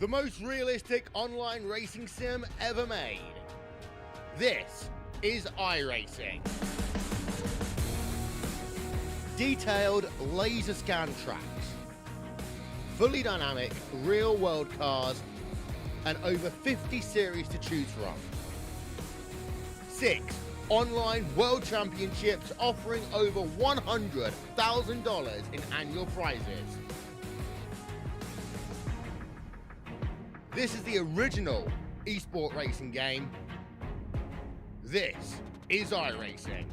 The most realistic online racing sim ever made. This is iRacing. Detailed laser scan tracks, fully dynamic real world cars, and over 50 series to choose from. 6 online world championships offering over $100,000 in annual prizes. This is the original esport racing game. This is iRacing.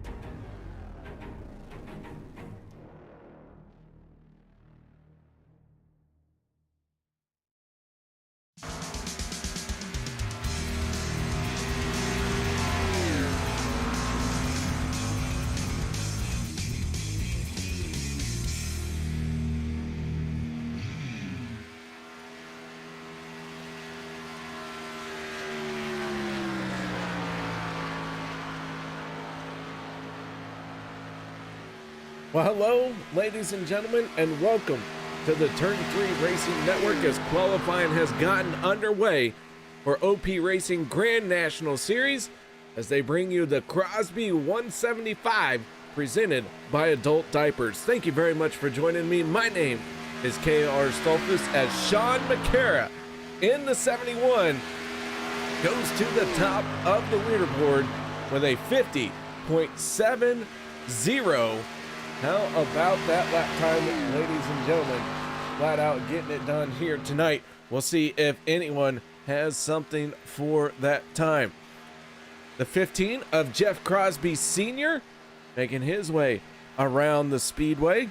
Well, hello, ladies and gentlemen, and welcome to the Turn 3 Racing Network as qualifying has gotten underway for OP Racing Grand National Series as they bring you the Crosby 175 presented by Adult Diapers. Thank you very much for joining me. My name is K.R. Stolfus as Sean McCara in the 71 goes to the top of the leaderboard with a 50.70. How about that lap time, ladies and gentlemen? Flat out getting it done here tonight. We'll see if anyone has something for that time. The 15 of Jeff Crosby Sr. making his way around the speedway.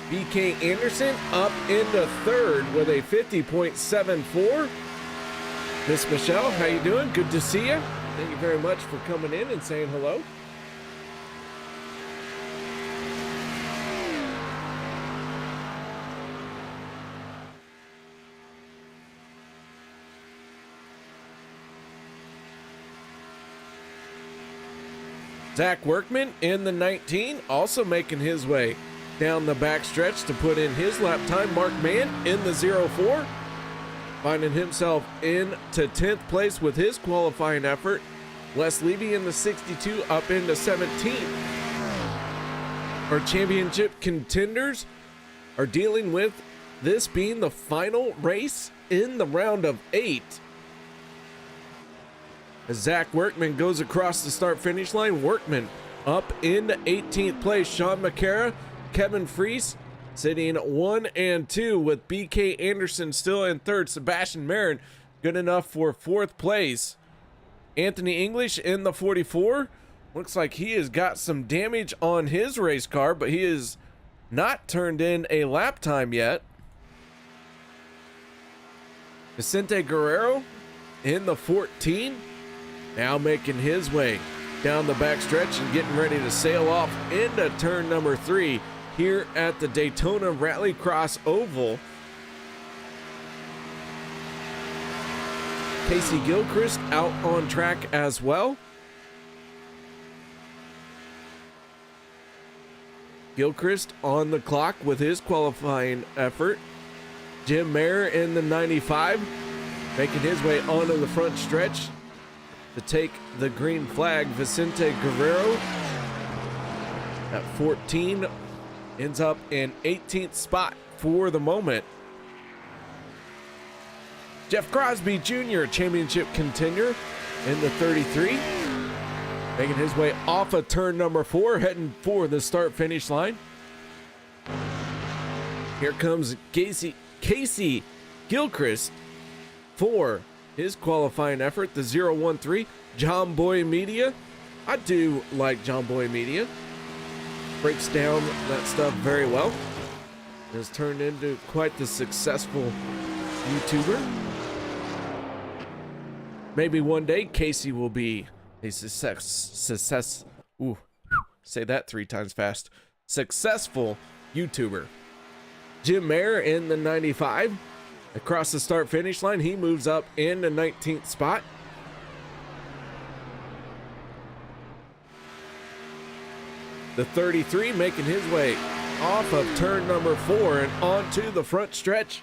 BK Anderson up into third with a 50.74. Miss Michelle, how you doing? Good to see you. Thank you very much for coming in and saying hello. Zach Workman in the 19, also making his way down the backstretch to put in his lap time. Mark Mann in the 04. Finding himself into 10th place with his qualifying effort. Les Levy in the 62 up into 17th. Our championship contenders are dealing with this being the final race in the round of 8. As Zach Workman goes across the start finish line, Workman up into 18th place. Sean McCara, Kevin Freese sitting 1 and 2 with BK Anderson still in third. Sebastian Marin good enough for 4th place. Anthony English in the 44. Looks like he has got some damage on his race car, but he has not turned in a lap time yet. Vicente Guerrrero in the 14. Now making his way down the backstretch and getting ready to sail off into turn number 3 here at the Daytona Rallycross Oval. Casey Gilchrist out on track as well. Gilchrist on the clock with his qualifying effort. Jim Mayer in the 95, making his way onto the front stretch to take the green flag. Vicente Guerrrero at 14 ends up in 18th spot for the moment. Jeff Crosby Jr., championship contender in the 33, making his way off of turn number 4, heading for the start finish line. Here comes Casey Gilchrist for his qualifying effort, the 013. John Boy Media. I do like John Boy Media. Breaks down that stuff very well. Has turned into quite the successful YouTuber. Maybe one day Casey will be a say that 3 times fast. Successful YouTuber. Jim Mayer in the 95. Across the start finish line, he moves up in the 19th spot. The 33 making his way off of turn number 4 and onto the front stretch.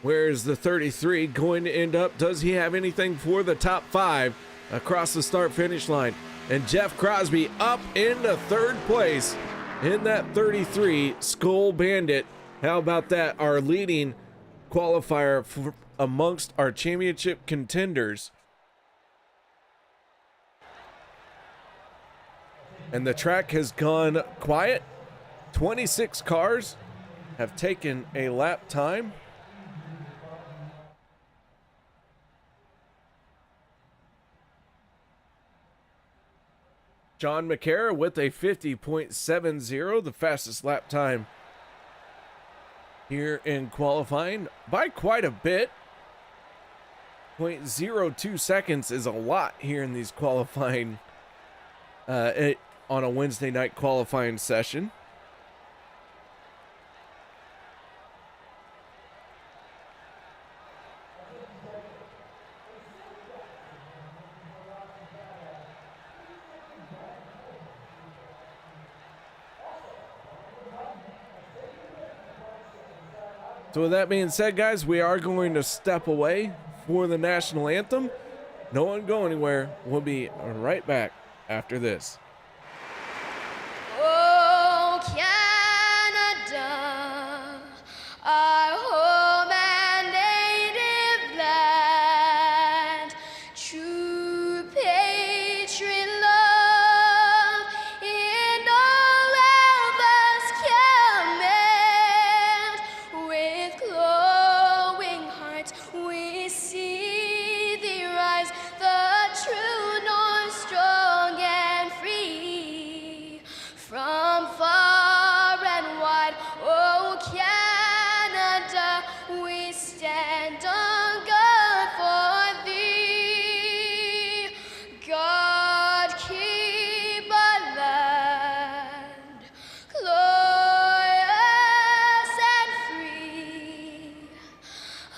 Where's the 33 going to end up? Does he have anything for the top 5 across the start-finish line? And Jeff Crosby up into 3rd place in that 33 Skull Bandit. How about that? Our leading qualifier amongst our championship contenders. And the track has gone quiet. 26 cars have taken a lap time. John McCara with a 50.70, the fastest lap time here in qualifying by quite a bit. 0.02 seconds is a lot here in these qualifying on a Wednesday night qualifying session. So with that being said, guys, we are going to step away for the national anthem. No one go anywhere. We'll be right back after this. Oh, Canada, our home and native land, true patriot love in all of us command. With glowing hearts we see thee rise, the true north, strong and free. From far and wide, oh Canada, we stand on guard for thee. God keep our land glorious and free.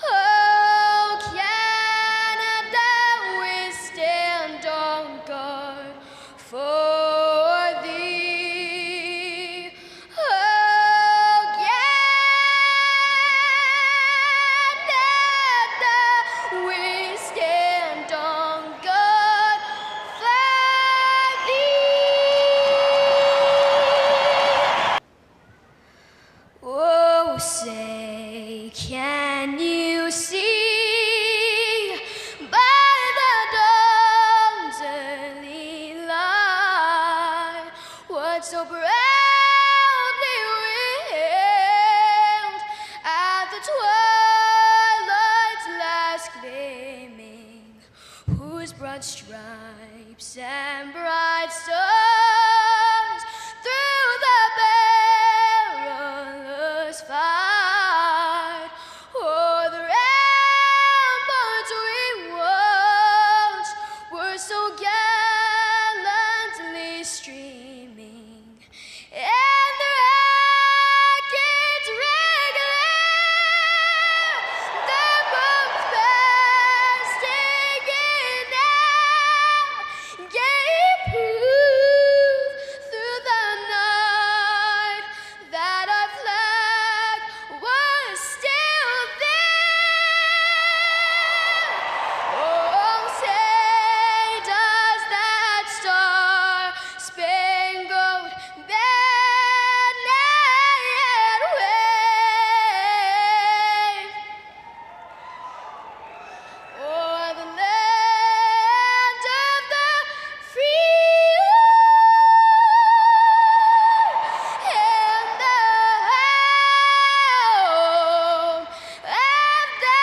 Oh Canada, we stand on guard for thee. Oh Canada, we stand on guard for thee. Oh, say, can you see by the dawn's early light what so proudly we hailed at the twilight's last gleaming, whose broad stripes and bright stars through the perilous fight o'er the ramparts we watched were so gallantly streaming, and the rockets regular, the bombs bursting in air, gave proof through the night that our flag was still there. Oh, say does that star-spangled banner yet wave o'er the land of the free and the home of the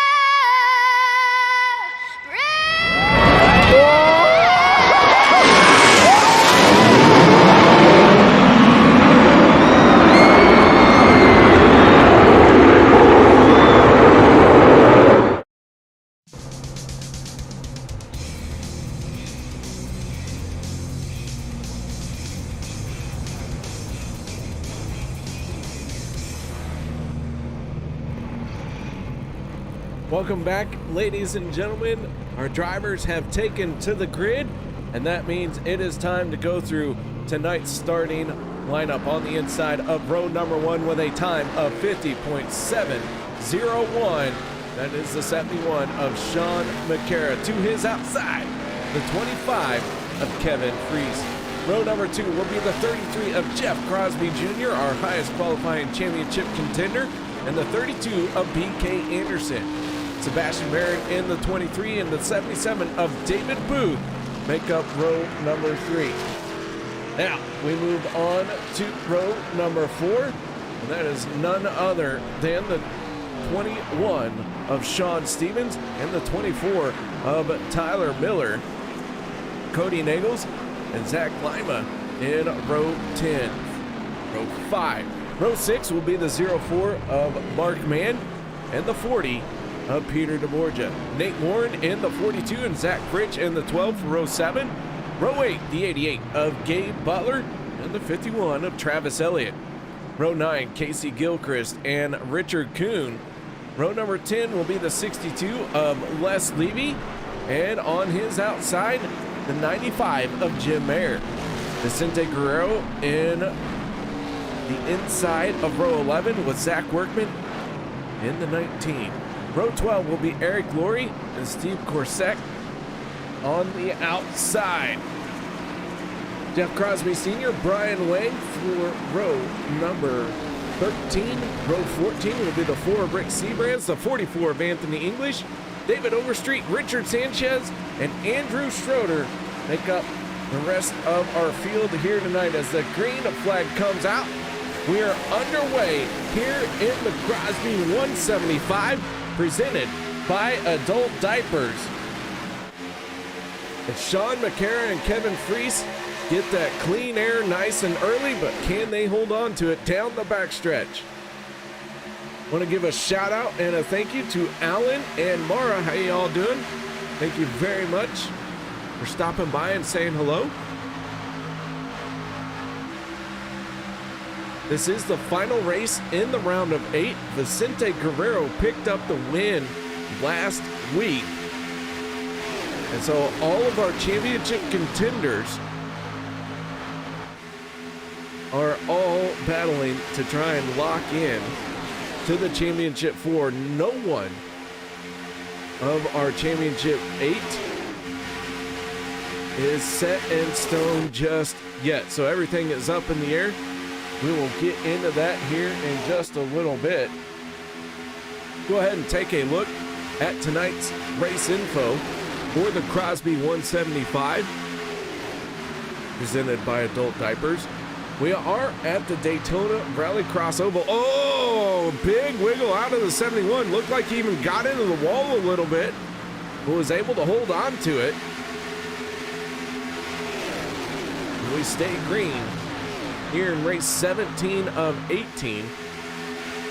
Welcome back, ladies and gentlemen. Our drivers have taken to the grid And that means it is time to go through tonight's starting lineup on the inside of row number 1 with a time of 50.701. That is the 71 of Sean McCarra. To his outside, the 25 of Kevin Fries. Row number 2 will be the 33 of Jeff Crosby Jr., our highest qualifying championship contender, and the 32 of BK Anderson. Sebastian Barrett in the 23 and the 77 of David Booth make up row number 3. Now, we move on to row number 4, and that is none other than the 21 of Sean Stevens and the 24 of Tyler Miller, Cody Nagels, and Zach Lima in row 10. Row 5. Row 6 will be the 04 of Mark Mann and the 40 of Peter DeBorgia. Nate Warren in the 42 and Zach Fritch in the 12 for row 7. Row 8, the 88 of Gabe Butler and the 51 of Travis Elliott. Row 9, Casey Gilchrist and Richard Kuhn. Row number 10 will be the 62 of Les Levy, and on his outside, the 95 of Jim Mayer. Vicente Guerrero in the inside of row 11 with Zach Workman in the 19. Row 12 will be Eric Laurie and Steve Korsek on the outside. Jeff Crosby Sr., Brian Wang for row number 13. Row 14 will be the 4 of Rick Seabrands, the 44 of Anthony English, David Overstreet, Richard Sanchez, and Andrew Schroeder make up the rest of our field here tonight. As the green flag comes out, we are underway here in the Crosby 175, presented by Adult Diapers. And Sean McCarra and Kevin Fries get that clean air nice and early, but can they hold on to it down the backstretch? Want to give a shout out and a thank you to Alan and Mara. How y'all doing? Thank you very much for stopping by and saying hello. This is the final race in the round of 8. Vicente Guerrero picked up the win last week. And so all of our championship contenders are all battling to try and lock in to the championship 4. No one of our championship 8 is set in stone just yet. So everything is up in the air. We will get into that here in just a little bit. Go ahead and take a look at tonight's race info for the Crosby 175, presented by Adult Diapers. We are at the Daytona Rallycross Oval. Oh, big wiggle out of the 71. Looked like he even got into the wall a little bit, but was able to hold on to it. We stay green here in race 17 of 18.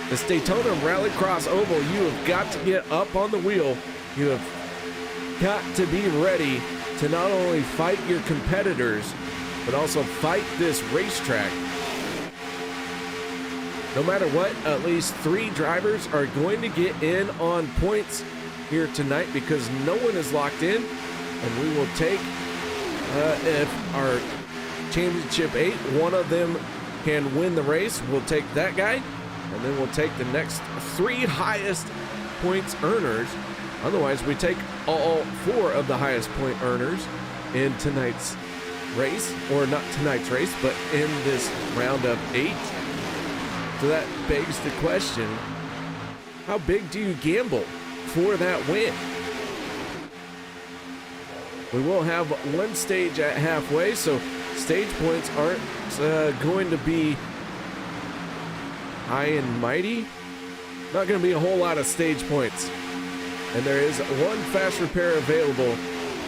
This Daytona Rallycross Oval, you have got to get up on the wheel. You have got to be ready to not only fight your competitors, but also fight this racetrack. No matter what, at least 3 drivers are going to get in on points here tonight because no one is locked in, and we will take, if our championship 8, one of them can win the race, we'll take that guy, and then we'll take the next 3 highest points earners. Otherwise, we take all 4 of the highest point earners in tonight's race, or not tonight's race, but in this round of 8. So that begs the question, how big do you gamble for that win? We will have one stage at halfway, so stage points aren't going to be high and mighty. Not going to be a whole lot of stage points. And there is one fast repair available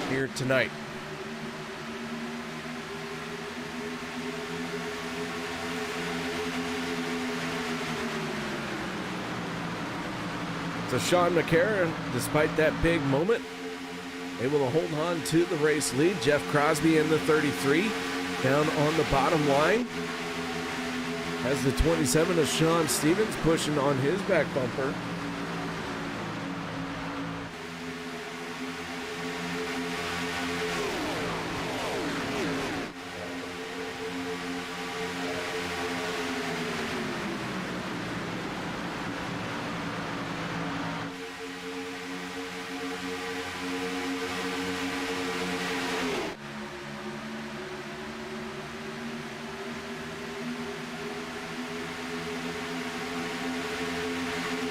here tonight. So Sean McCarra, despite that big moment, able to hold on to the race lead. Jeff Crosby in the 33, down on the bottom line. Has the 27 of Sean Stevens pushing on his back bumper.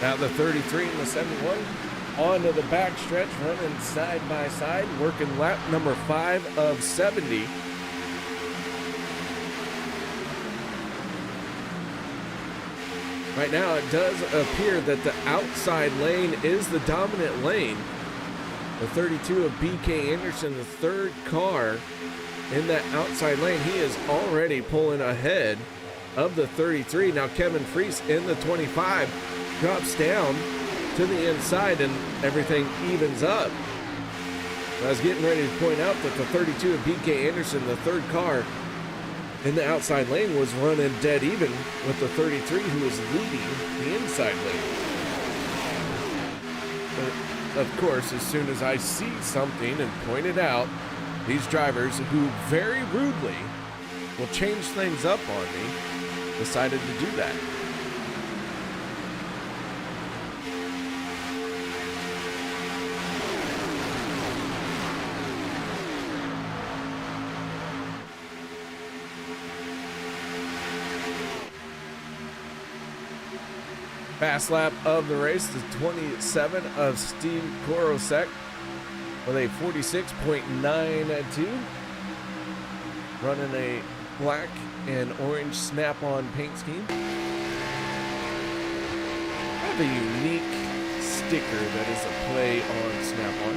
Now the 33 and the 71 onto the back stretch, running side by side, working lap number 5 of 70. Right now, it does appear that the outside lane is the dominant lane. The 32 of BK Anderson, the third car in that outside lane, he is already pulling ahead of the 33. Now Kevin Freese in the 25 drops down to the inside and everything evens up. I was getting ready to point out that the 32 of BK Anderson, the third car in the outside lane, was running dead even with the 33 who was leading the inside lane. But of course, as soon as I see something and point it out, these drivers who very rudely will change things up on me decided to do that. Fast lap of the race, the 27 of Steve Korosek with a 46.92, running a black and orange snap-on paint scheme. Kind of a unique sticker that is a play on snap-on.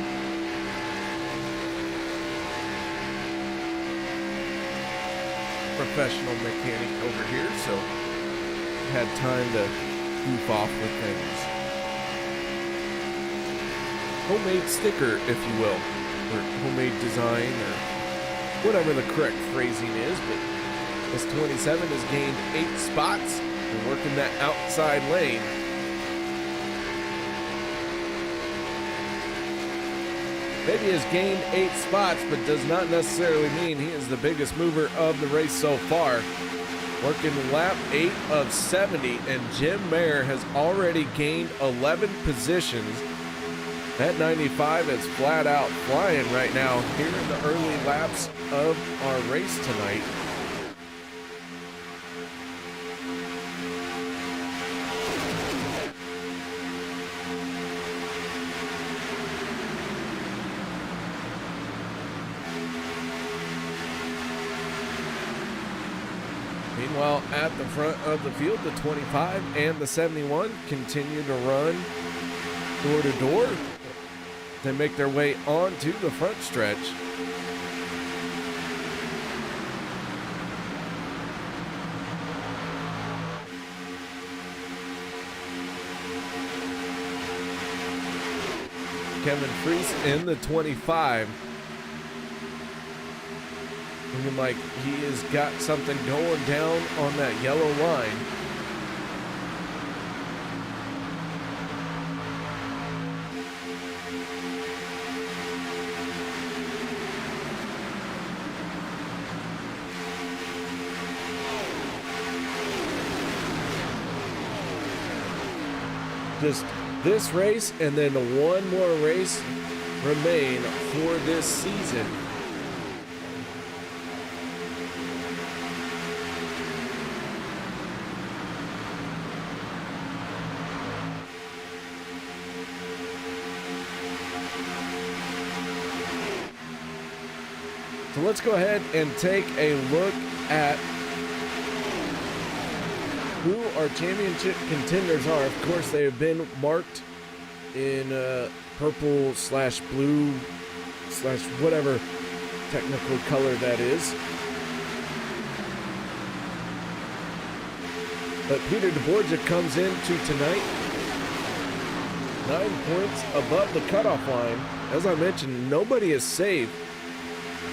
Professional mechanic over here, so had time to goof off with things. Homemade sticker, if you will, or homemade design, or whatever the correct phrasing is, but this 27 has gained 8 spots and working that outside lane. Maybe has gained 8 spots, but does not necessarily mean he is the biggest mover of the race so far. Working lap 8 of 70, and Jim Mayer has already gained 11 positions. That 95 is flat out flying right now here in the early laps of our race tonight. Meanwhile, at the front of the field, the 25 and the 71 continue to run door to door. They make their way onto the front stretch. Kevin Freese in the 25. Looking like he has got something going down on that yellow line. Just this race and then one more race remain for this season. So let's go ahead and take a look at who our championship contenders are. Of course, they have been marked in purple / blue / whatever technical color that is. But Peter DeBorgia comes into tonight 9 points above the cutoff line. As I mentioned, nobody is safe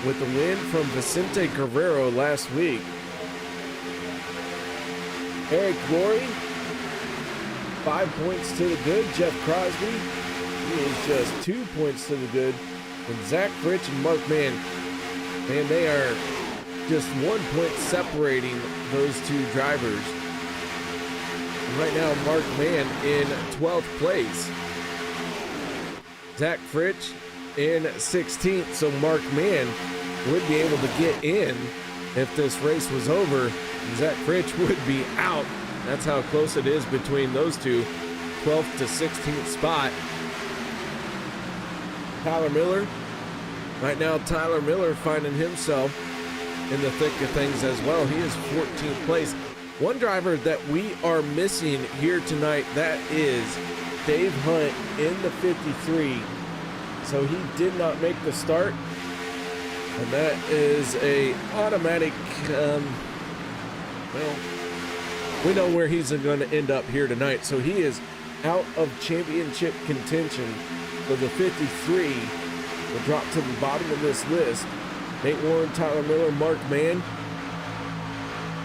with the win from Vicente Guerrrero last week. Eric Rory, 5 points to the good. Jeff Crosby, he is just 2 points to the good. And Zach Fritch and Mark Mann, man, they are just 1 point separating those two drivers. And right now, Mark Mann in 12th place. Zach Fritch in 16th, so Mark Mann would be able to get in if this race was over. Zach Fritch would be out. That's how close it is between those two. 12th to 16th spot. Tyler Miller. Right now, Tyler Miller finding himself in the thick of things as well. He is 14th place. One driver that we are missing here tonight, that is Dave Hunt in the 53. So he did not make the start. And that is a automatic, well, we know where he's going to end up here tonight. So he is out of championship contention for the 53. Will drop to the bottom of this list. Nate Warren, Tyler Miller, Mark Mann.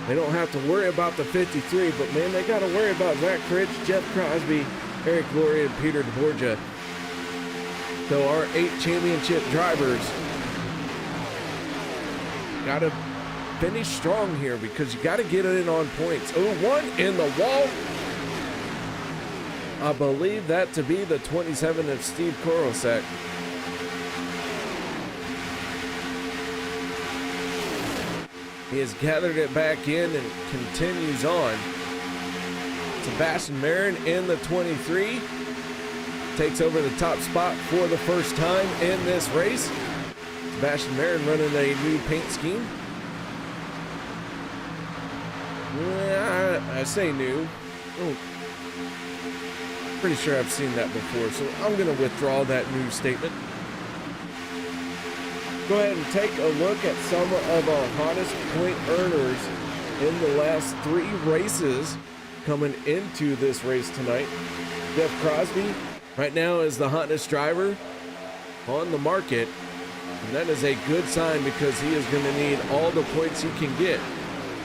They don't have to worry about the 53, but man, they got to worry about Zach Critch, Jeff Crosby, Eric Glory, and Peter DeBorgia. So our 8 championship drivers got to finish strong here because you got to get in on points. Oh, one in the wall. I believe that to be the 27 of Steve Korosek. He has gathered it back in and continues on. Sebastian Marin in the 23 takes over the top spot for the first time in this race. Sebastian Marin running a new paint scheme. I say new. Oh, pretty sure I've seen that before, so I'm going to withdraw that new statement. Go ahead and take a look at some of our hottest point earners in the last 3 races coming into this race tonight. Jeff Crosby right now is the hottest driver on the market, and that is a good sign because he is going to need all the points he can get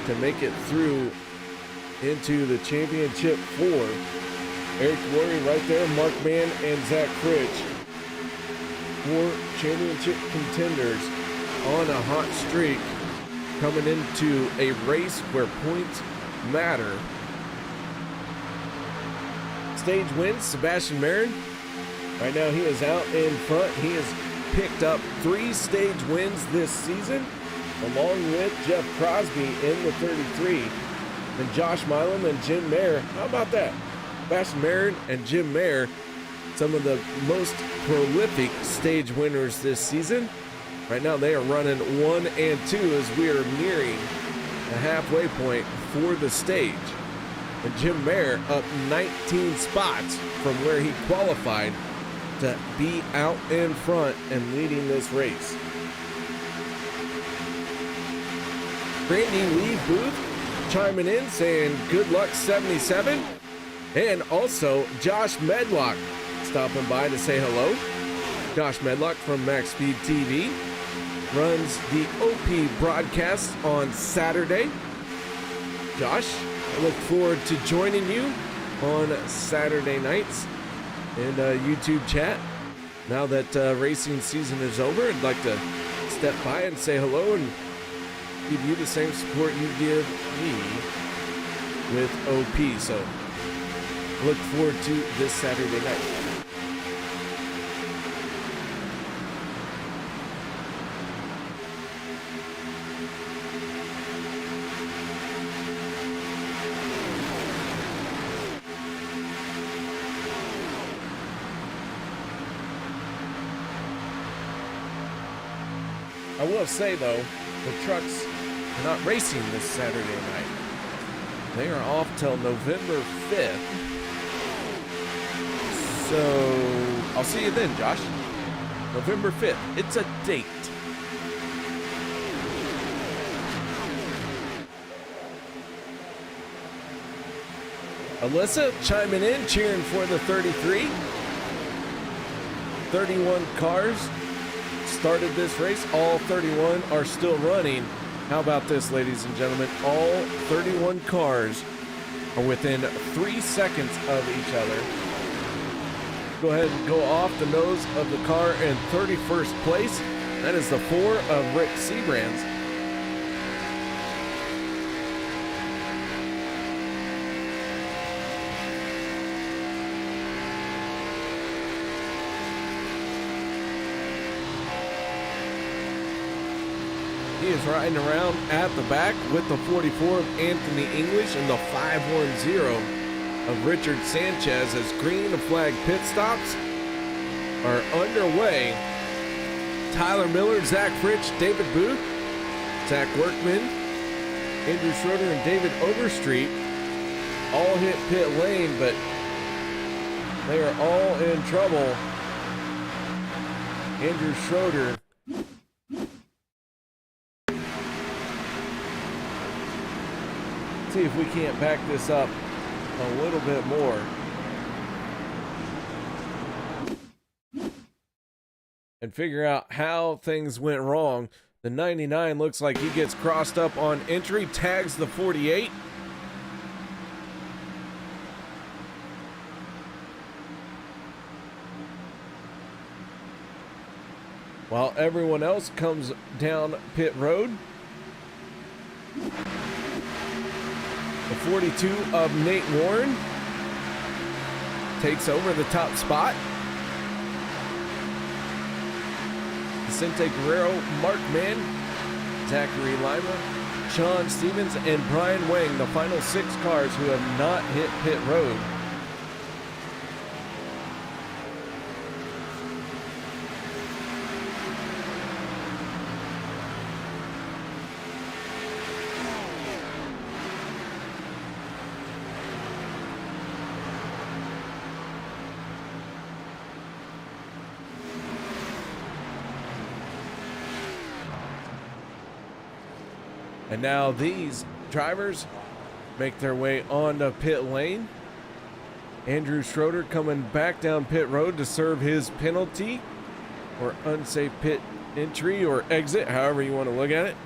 to make it through into the championship 4. Eric Glory right there, Mark Mann and Zach Critch. 4 championship contenders on a hot streak coming into a race where points matter. Stage wins, Sebastian Marin. Right now he is out in front. He has picked up 3 stage wins this season, along with Jeff Crosby in the 33. And Josh Milam and Jim Mayer. How about that? Sebastian Marin and Jim Mayer, some of the most prolific stage winners this season. Right now they are running 1 and 2 as we are nearing the halfway point for the stage. And Jim Mayer up 19 spots from where he qualified to be out in front and leading this race. Brandy Lee Booth chiming in saying good luck 77. And also Josh Medlock stopping by to say hello. Josh Medlock from Max Speed TV runs the OP broadcast on Saturday. Josh, I look forward to joining you on Saturday nights in YouTube chat. Now that racing season is over, I'd like to step by and say hello and give you the same support you give me with OP. So look forward to this Saturday night. I will say though, the trucks are not racing this Saturday night. They are off till November 5th. So I'll see you then, Josh. November 5th. It's a date. Alyssa chiming in, cheering for the 33. 31 cars started this race. All 31 are still running. How about this, ladies and gentlemen? All 31 cars are within 3 seconds of each other. Go ahead and go off the nose of the car in 31st place. That is the 4 of Rick Seabrand's. He is riding around at the back with the 44 of Anthony English and the 510 of Richard Sanchez as green flag pit stops are underway. Tyler Miller, Zach Fritsch, David Booth, Zach Workman, Andrew Schroeder, and David Overstreet all hit pit lane, but they are all in trouble. Andrew Schroeder see if we can't back this up a little bit more and figure out how things went wrong. The 99 looks like he gets crossed up on entry, tags the 48. While everyone else comes down pit road. The 42 of Nate Warren takes over the top spot. Vicente Guerrero, Mark Mann, Zachary Lima, Sean Stevens, and Brian Wang, the final 6 cars who have not hit pit road. And now these drivers make their way onto pit lane. Andrew Schroeder coming back down pit road to serve his penalty or unsafe pit entry or exit, however you want to look at it.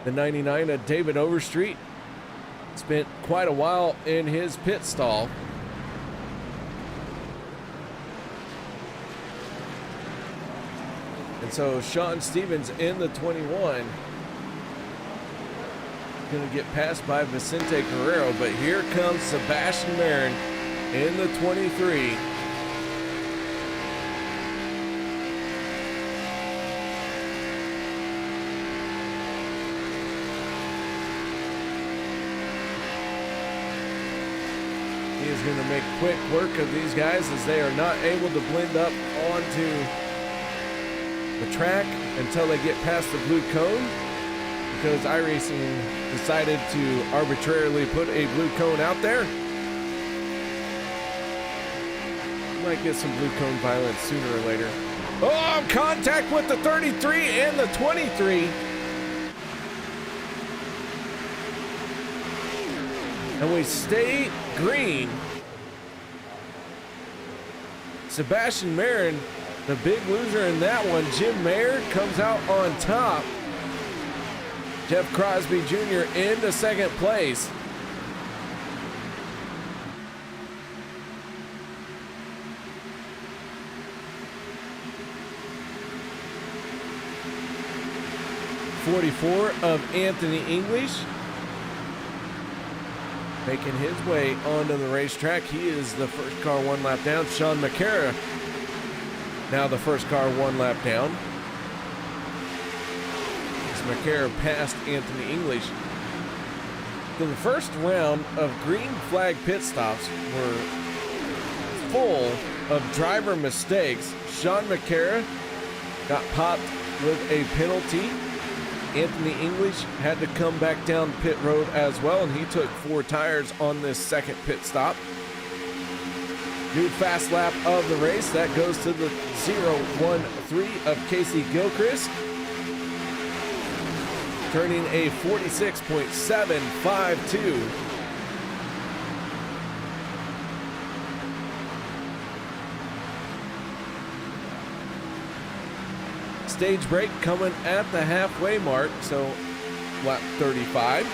The 99 of David Overstreet spent quite a while in his pit stall. And so Sean Stevens in the 21 going to get passed by Vicente Guerrero, but here comes Sebastian Marin in the 23. He is going to make quick work of these guys as they are not able to blend up onto the track until they get past the blue cone, because iRacing decided to arbitrarily put a blue cone out there. Might get some blue cone violence sooner or later. Oh, contact with the 33 and the 23. And we stay green. Sebastian Marin, the big loser in that one. Jim Mayer comes out on top. Jeff Crosby Jr. into second place. '44 of Anthony English making his way onto the racetrack. He is the first car 1 lap down. Sean McCara now the first car 1 lap down. McCara passed Anthony English. So the first round of green flag pit stops were full of driver mistakes. Sean McCara got popped with a penalty. Anthony English had to come back down pit road as well, and he took 4 tires on this second pit stop. New fast lap of the race. That goes to the 0-1-3 of Casey Gilchrist, turning a 46.752. Stage break coming at the halfway mark, so lap 35.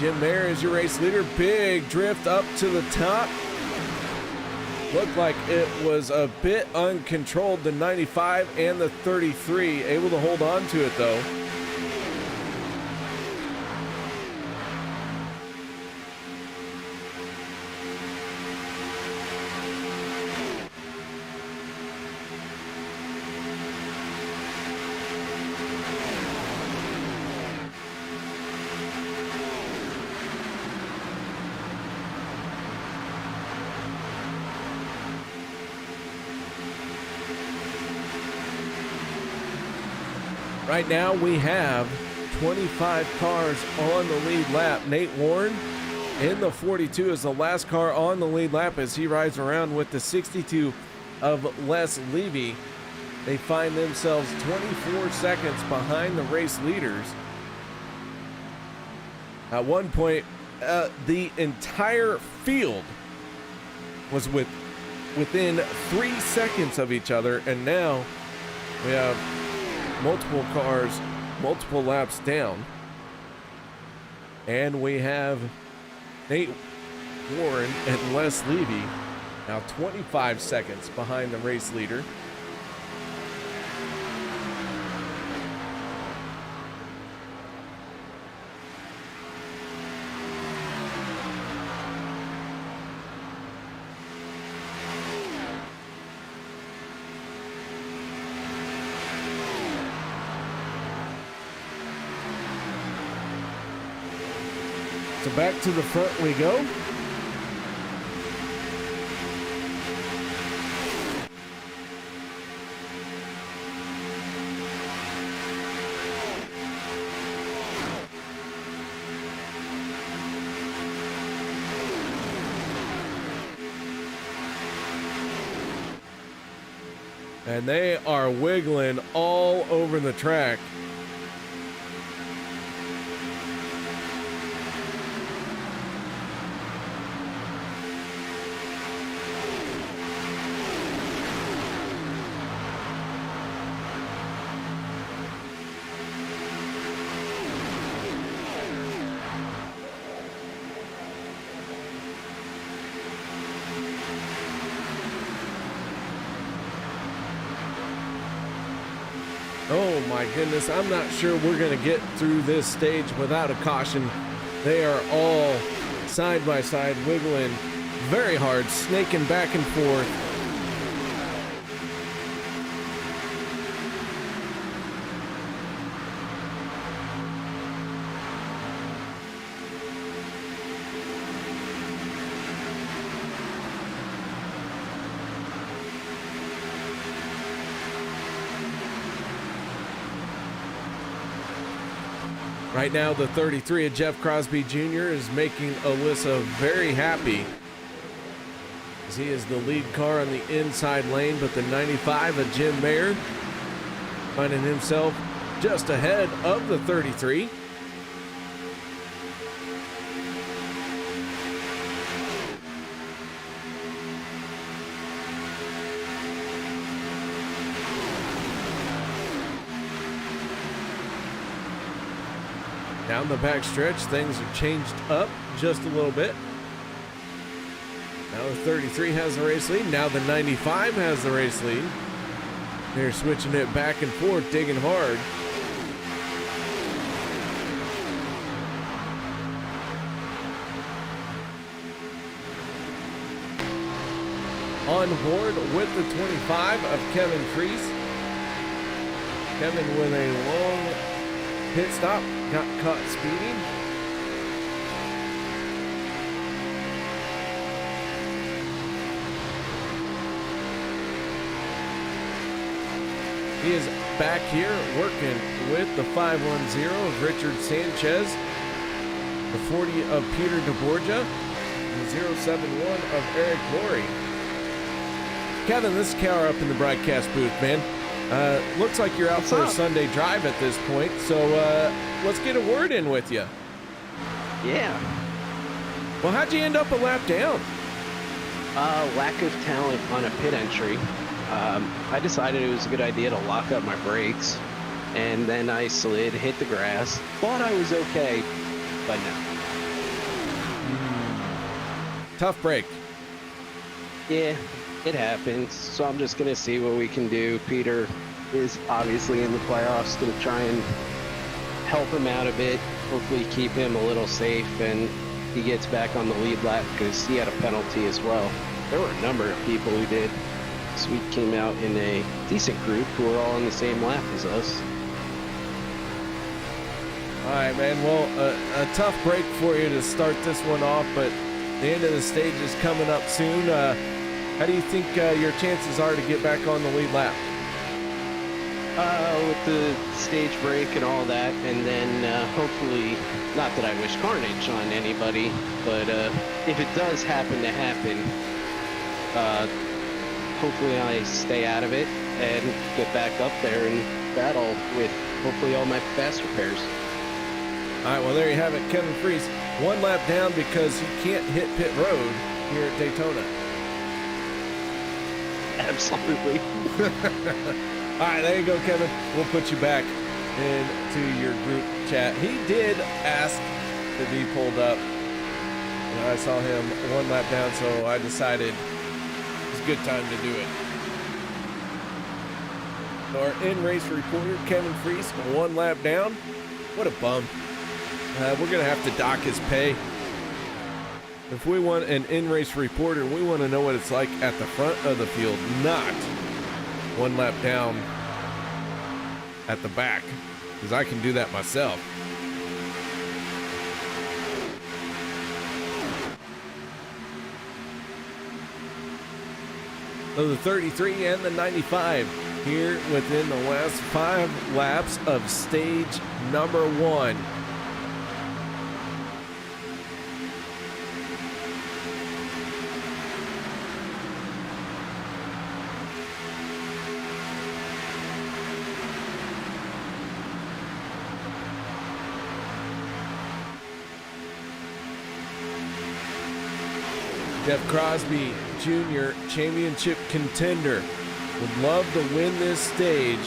Jim Mayer is your race leader. Big drift up to the top. Looked like it was a bit uncontrolled, the 95 and the 33, able to hold on to it though. Right now we have 25 cars on the lead lap. Nate Warren in the 42 is the last car on the lead lap as he rides around with the 62 of Les Levy. They find themselves 24 seconds behind the race leaders. At one point, the entire field was within 3 seconds of each other, and now we have multiple cars, multiple laps down, and we have Nate Warren and Les Levy now 25 seconds behind the race leader. So back to the front we go. And they are wiggling all over the track. Oh my goodness, I'm not sure we're going to get through this stage without a caution. They are all side by side wiggling very hard, snaking back and forth. Right now, the 33 of Jeff Crosby Jr. is making Alyssa very happy, as he is the lead car on the inside lane, but the 95 of Jim Mayer finding himself just ahead of the 33. Down the back stretch, things have changed up just a little bit. Now the 33 has the race lead. Now the 95 has the race lead. They're switching it back and forth, digging hard. On board with the 25 of Kevin Freese. Kevin with a long pit stop, got caught speeding. He is back here working with the 510 of Richard Sanchez, the 40 of Peter DeBorgia, and the 071 of Eric Laurie. Kevin, this is Cower up in the broadcast booth, man. Looks like you're out for a Sunday drive at this point, so let's get a word in with you. Yeah. Well, how'd you end up a lap down? Lack of talent on a pit entry. I decided it was a good idea to lock up my brakes, and then I slid, hit the grass. Thought I was okay, but no. Tough break. Yeah, it happens. So I'm just gonna see what we can do. Peter is obviously in the playoffs, gonna try and help him out a bit. Hopefully keep him a little safe and he gets back on the lead lap because he had a penalty as well. There were a number of people who did. So we came out in a decent group who were all on the same lap as us. All right, man. Well, a tough break for you to start this one off, but the end of the stage is coming up soon. How do you think your chances are to get back on the lead lap? With the stage break and all that, and then hopefully, not that I wish carnage on anybody, but if it does happen to happen, hopefully I stay out of it and get back up there and battle with hopefully all my fast repairs. All right, well, there you have it. Kevin Freese, one lap down because he can't hit pit road here at Daytona. Absolutely. All right, there you go, Kevin. We'll put you back into your group chat. He did ask to be pulled up. And I saw him one lap down, so I decided it's a good time to do it. So our in-race reporter, Kevin Freese, one lap down. What a bum. We're going to have to dock his pay. If we want an in-race reporter, we want to know what it's like at the front of the field, not one lap down at the back, because I can do that myself. So the 33 and the 95 here within the last 5 laps of stage number 1. Jeff Crosby Jr., championship contender, would love to win this stage.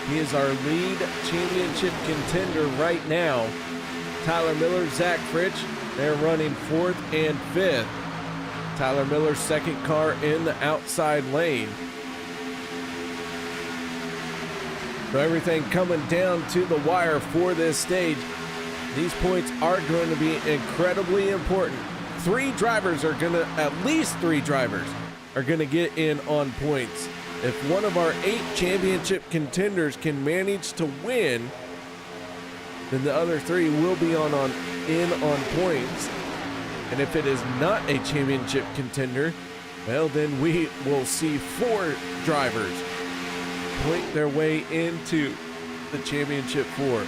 He is our lead championship contender right now. Tyler Miller, Zach Fritsch, they're running 4th and 5th. Tyler Miller's second car in the outside lane. So everything coming down to the wire for this stage. These points are going to be incredibly important. At least three drivers are going to get in on points. If one of our 8 championship contenders can manage to win, then the other 3 will be in on points. And if it is not a championship contender, well, then we will see 4 drivers point their way into the championship 4.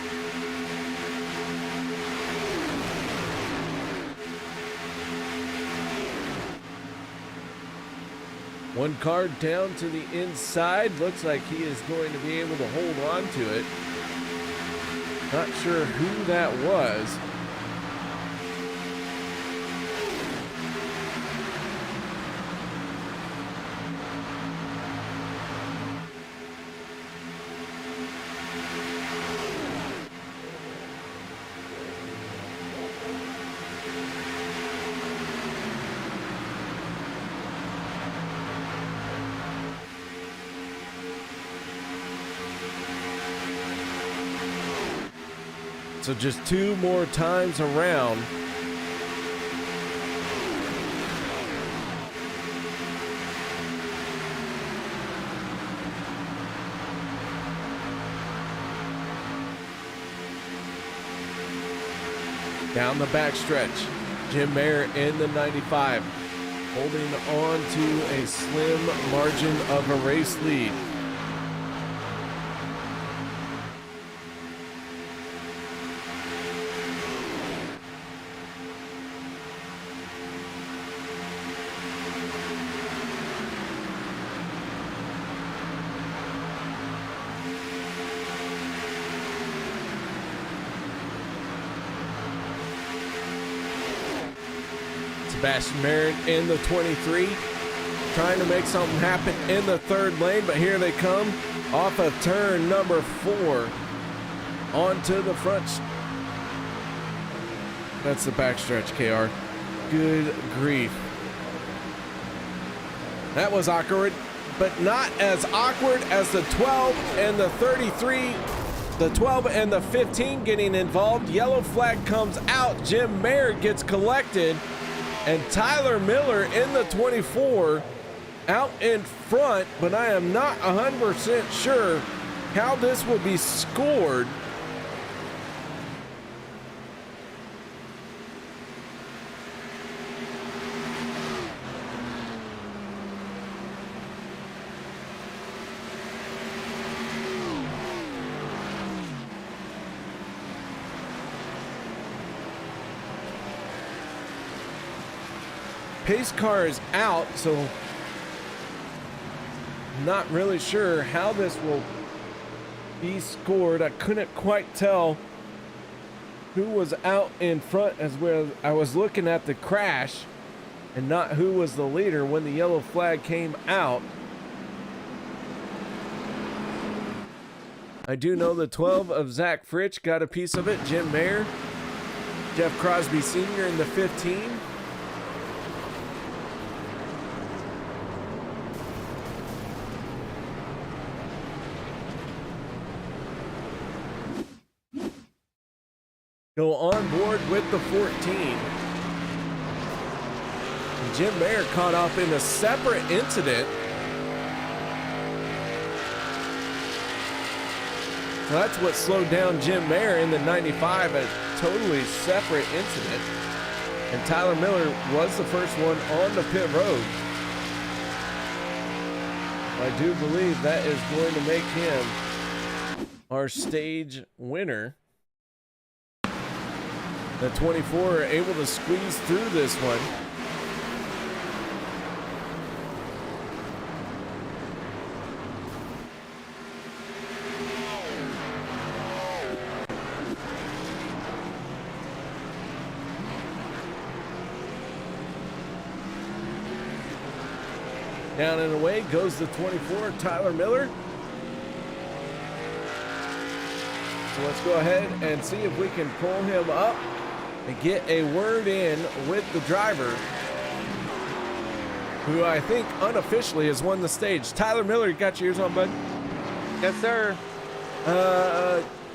One car down to the inside. Looks like he is going to be able to hold on to it. Not sure who that was. So just 2 more times around. Down the backstretch, Jim Mayer in the 95, holding on to a slim margin of a race lead. Sebastian Merritt in the 23, trying to make something happen in the 3rd lane, but here they come off of turn number 4 onto the front. That's the backstretch, KR. Good grief. That was awkward, but not as awkward as the 12 and the 33. The 12 and the 15 getting involved. Yellow flag comes out. Jim Mayer gets collected. And Tyler Miller in the 24 out in front, but I am not 100% sure how this will be scored. pace car is out, so not really sure how this will be scored. I couldn't quite tell who was out in front as well. I was looking at the crash and not who was the leader when the yellow flag came out. I do know the 12 of Zach Fritsch got a piece of it. Jim Mayer, Jeff Crosby Sr. in the 15. Go on board with the 14. And Jim Mayer caught up in a separate incident. So that's what slowed down Jim Mayer in the 95, a totally separate incident. And Tyler Miller was the first one on the pit road. I do believe that is going to make him our stage winner. The 24 are able to squeeze through this one. Down and away goes the 24, Tyler Miller. So let's go ahead and see if we can pull him up and get a word in with the driver, who I think unofficially has won the stage. Tyler Miller, you got your ears on, bud? Yes, sir.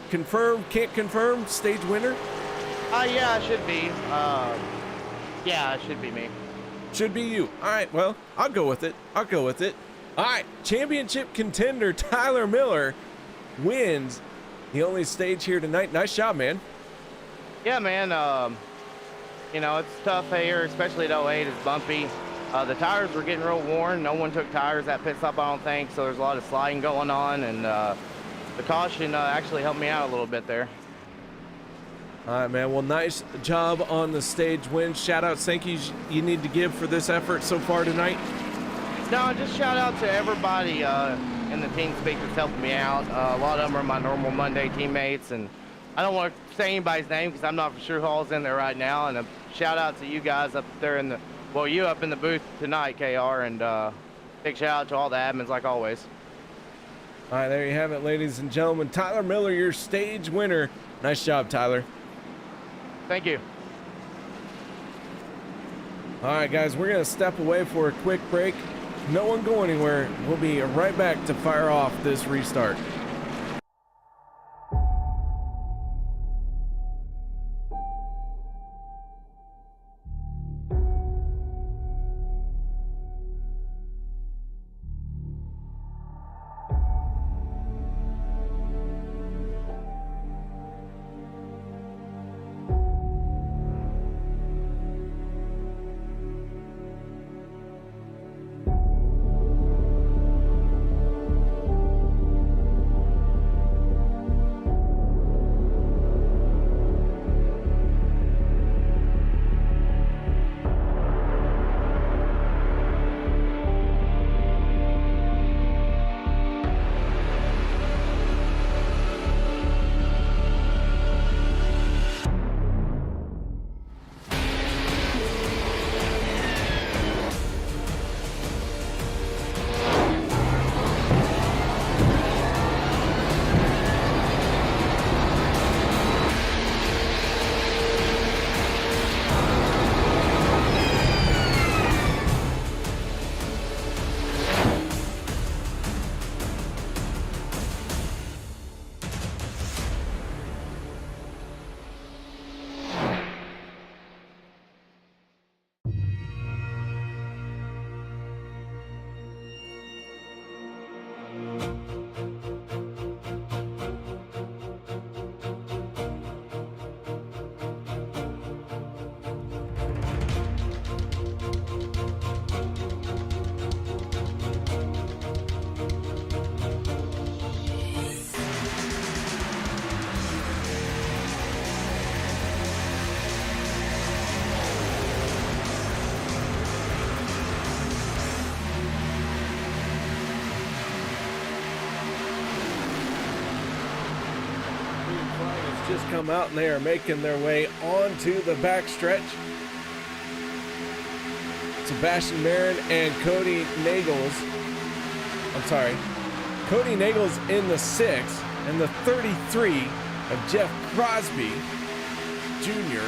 Confirm, can't confirm, stage winner? Yeah, it should be. Yeah, it should be me. Should be you. All right, well, I'll go with it. All right, championship contender Tyler Miller wins the only stage here tonight. Nice job, man. Yeah, man. You know, it's tough here, especially at 08. It's bumpy. The tires were getting real worn. No one took tires at pit stop, I don't think, so there's a lot of sliding going on, and the caution actually helped me out a little bit there. All right, man. Well, nice job on the stage win. Shout out, thank you need to give for this effort so far tonight. No, just shout out to everybody in the team speakers helping me out. A lot of them are my normal Monday teammates, and I don't want to say anybody's name because I'm not for sure who all's in there right now. And a shout out to you guys up there in the, well, you up in the booth tonight, KR, and big shout out to all the admins like always. All right, there you have it, ladies and gentlemen. Tyler Miller, your stage winner. Nice job, Tyler. Thank you. All right, guys, we're going to step away for a quick break. No one go anywhere. We'll be right back to fire off this restart. just come out and they are making their way onto the backstretch. Sebastian Marin and Cody Nagels. Cody Nagels in the 6, and the 33 of Jeff Crosby Jr.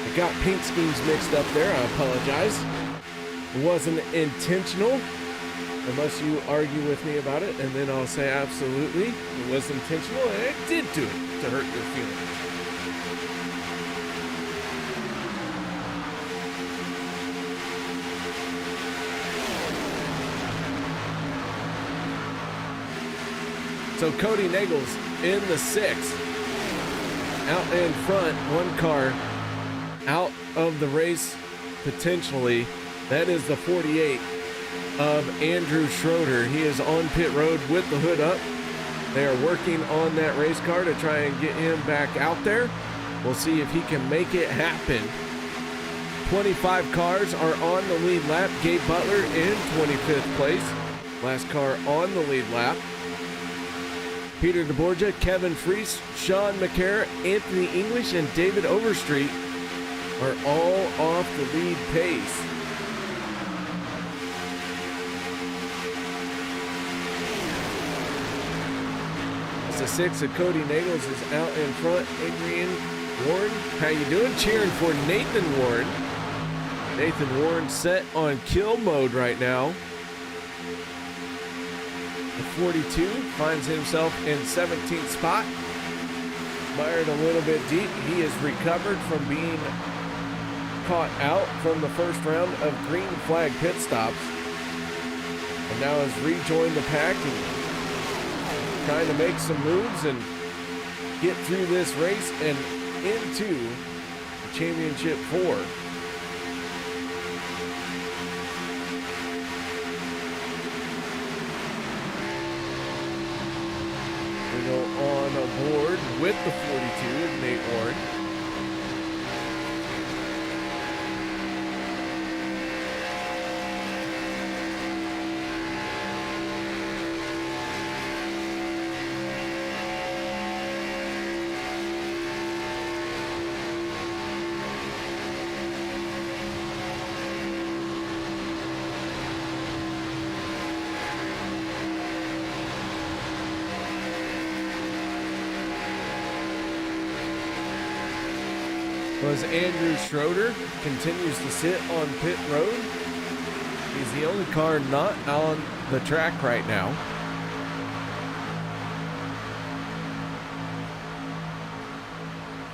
I got paint schemes mixed up there. I apologize. It wasn't intentional, unless you argue with me about it, and then I'll say absolutely, it was intentional, and it did do it to hurt your feelings. So Cody Nagels in the 6, out in front, one car out of the race potentially. That is the 48 of Andrew Schroeder. He is on pit road with the hood up. They are working on that race car to try and get him back out there. We'll see if he can make it happen. 25 cars are on the lead lap. Gabe Butler in 25th place. Last car on the lead lap. Peter DeBorgia, Kevin Freese, Sean McCarra, Anthony English, and David Overstreet are all off the lead pace. As the 6 of Cody Nagels is out in front. Adrian Warren, how you doing? Cheering for Nathan Warren. Nathan Warren set on kill mode right now. The 42 finds himself in 17th spot. Mired a little bit deep. He has recovered from being caught out from the first round of green flag pit stops, and now has rejoined the pack and trying to make some moves and get through this race and into the championship 4. We go on aboard with the 42 of Nate Warren. As Andrew Schroeder continues to sit on pit road. He's the only car not on the track right now.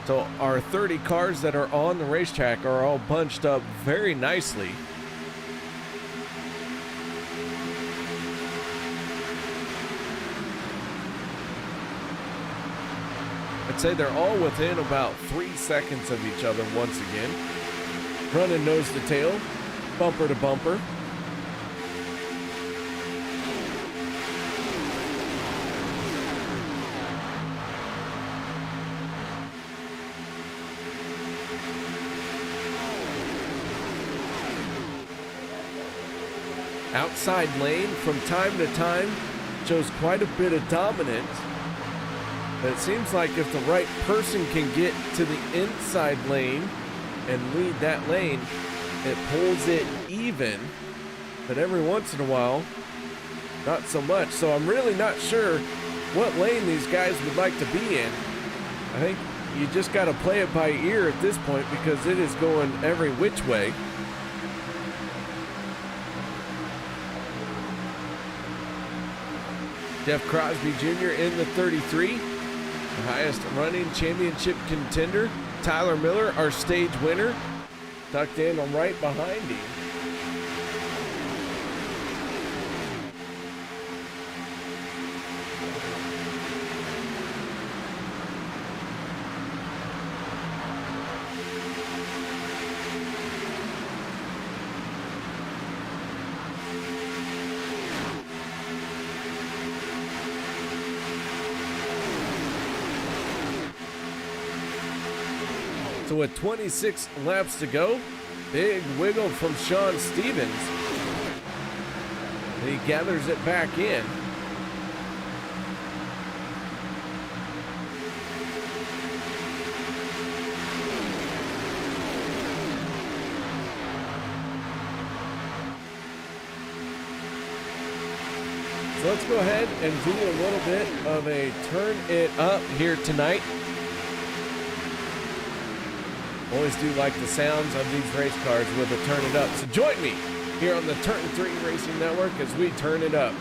So our 30 cars that are on the racetrack are all bunched up very nicely. I'd say they're all within about 3 seconds of each other once again. Running nose to tail, bumper to bumper. Outside lane from time to time shows quite a bit of dominance. But it seems like if the right person can get to the inside lane and lead that lane, it pulls it even. But every once in a while, not so much. So I'm really not sure what lane these guys would like to be in. I think you just got to play it by ear at this point because it is going every which way. Jeff Crosby Jr. in the 33. The highest running championship contender. Tyler Miller, our stage winner, tucked in on right behind him. So with 26 laps to go, big wiggle from Sean Stevens. And he gathers it back in. So let's go ahead and do a little bit of a turn it up here tonight. Always do like the sounds of these race cars with a turn it up. So join me here on the Turn 3 Racing Network as we turn it up.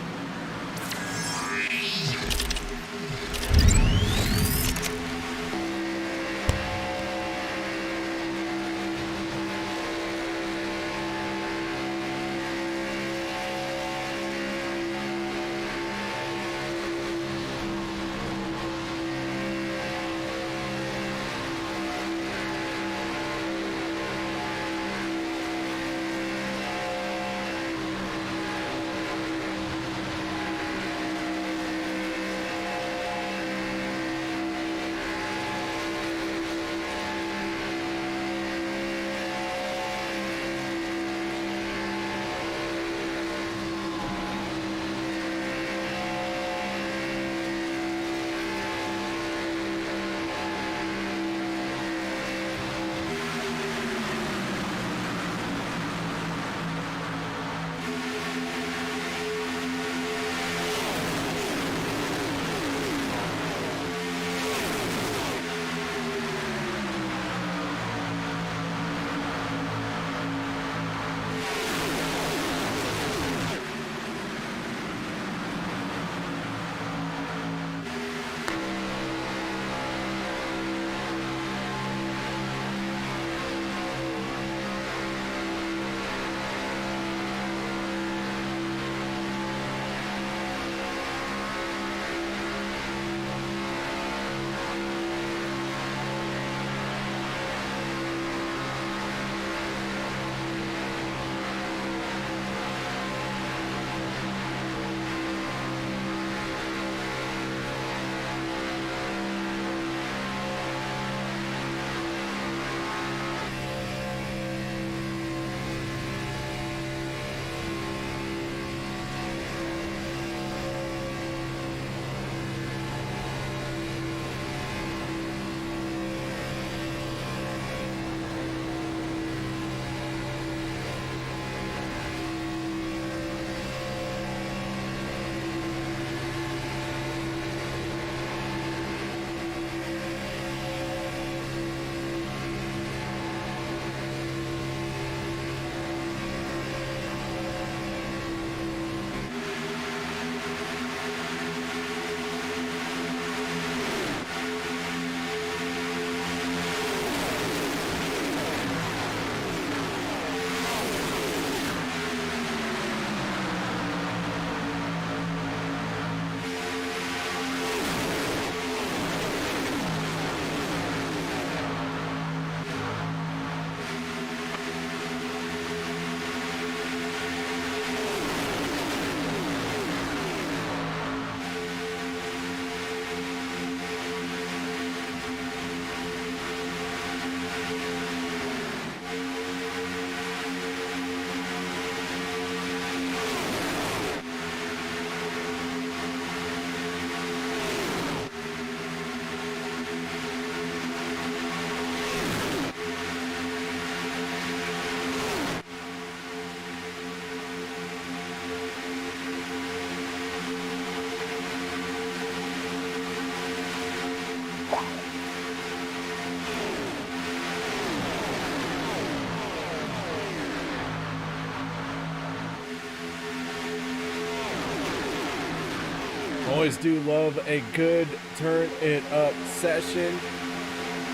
Always do love a good turn it up session.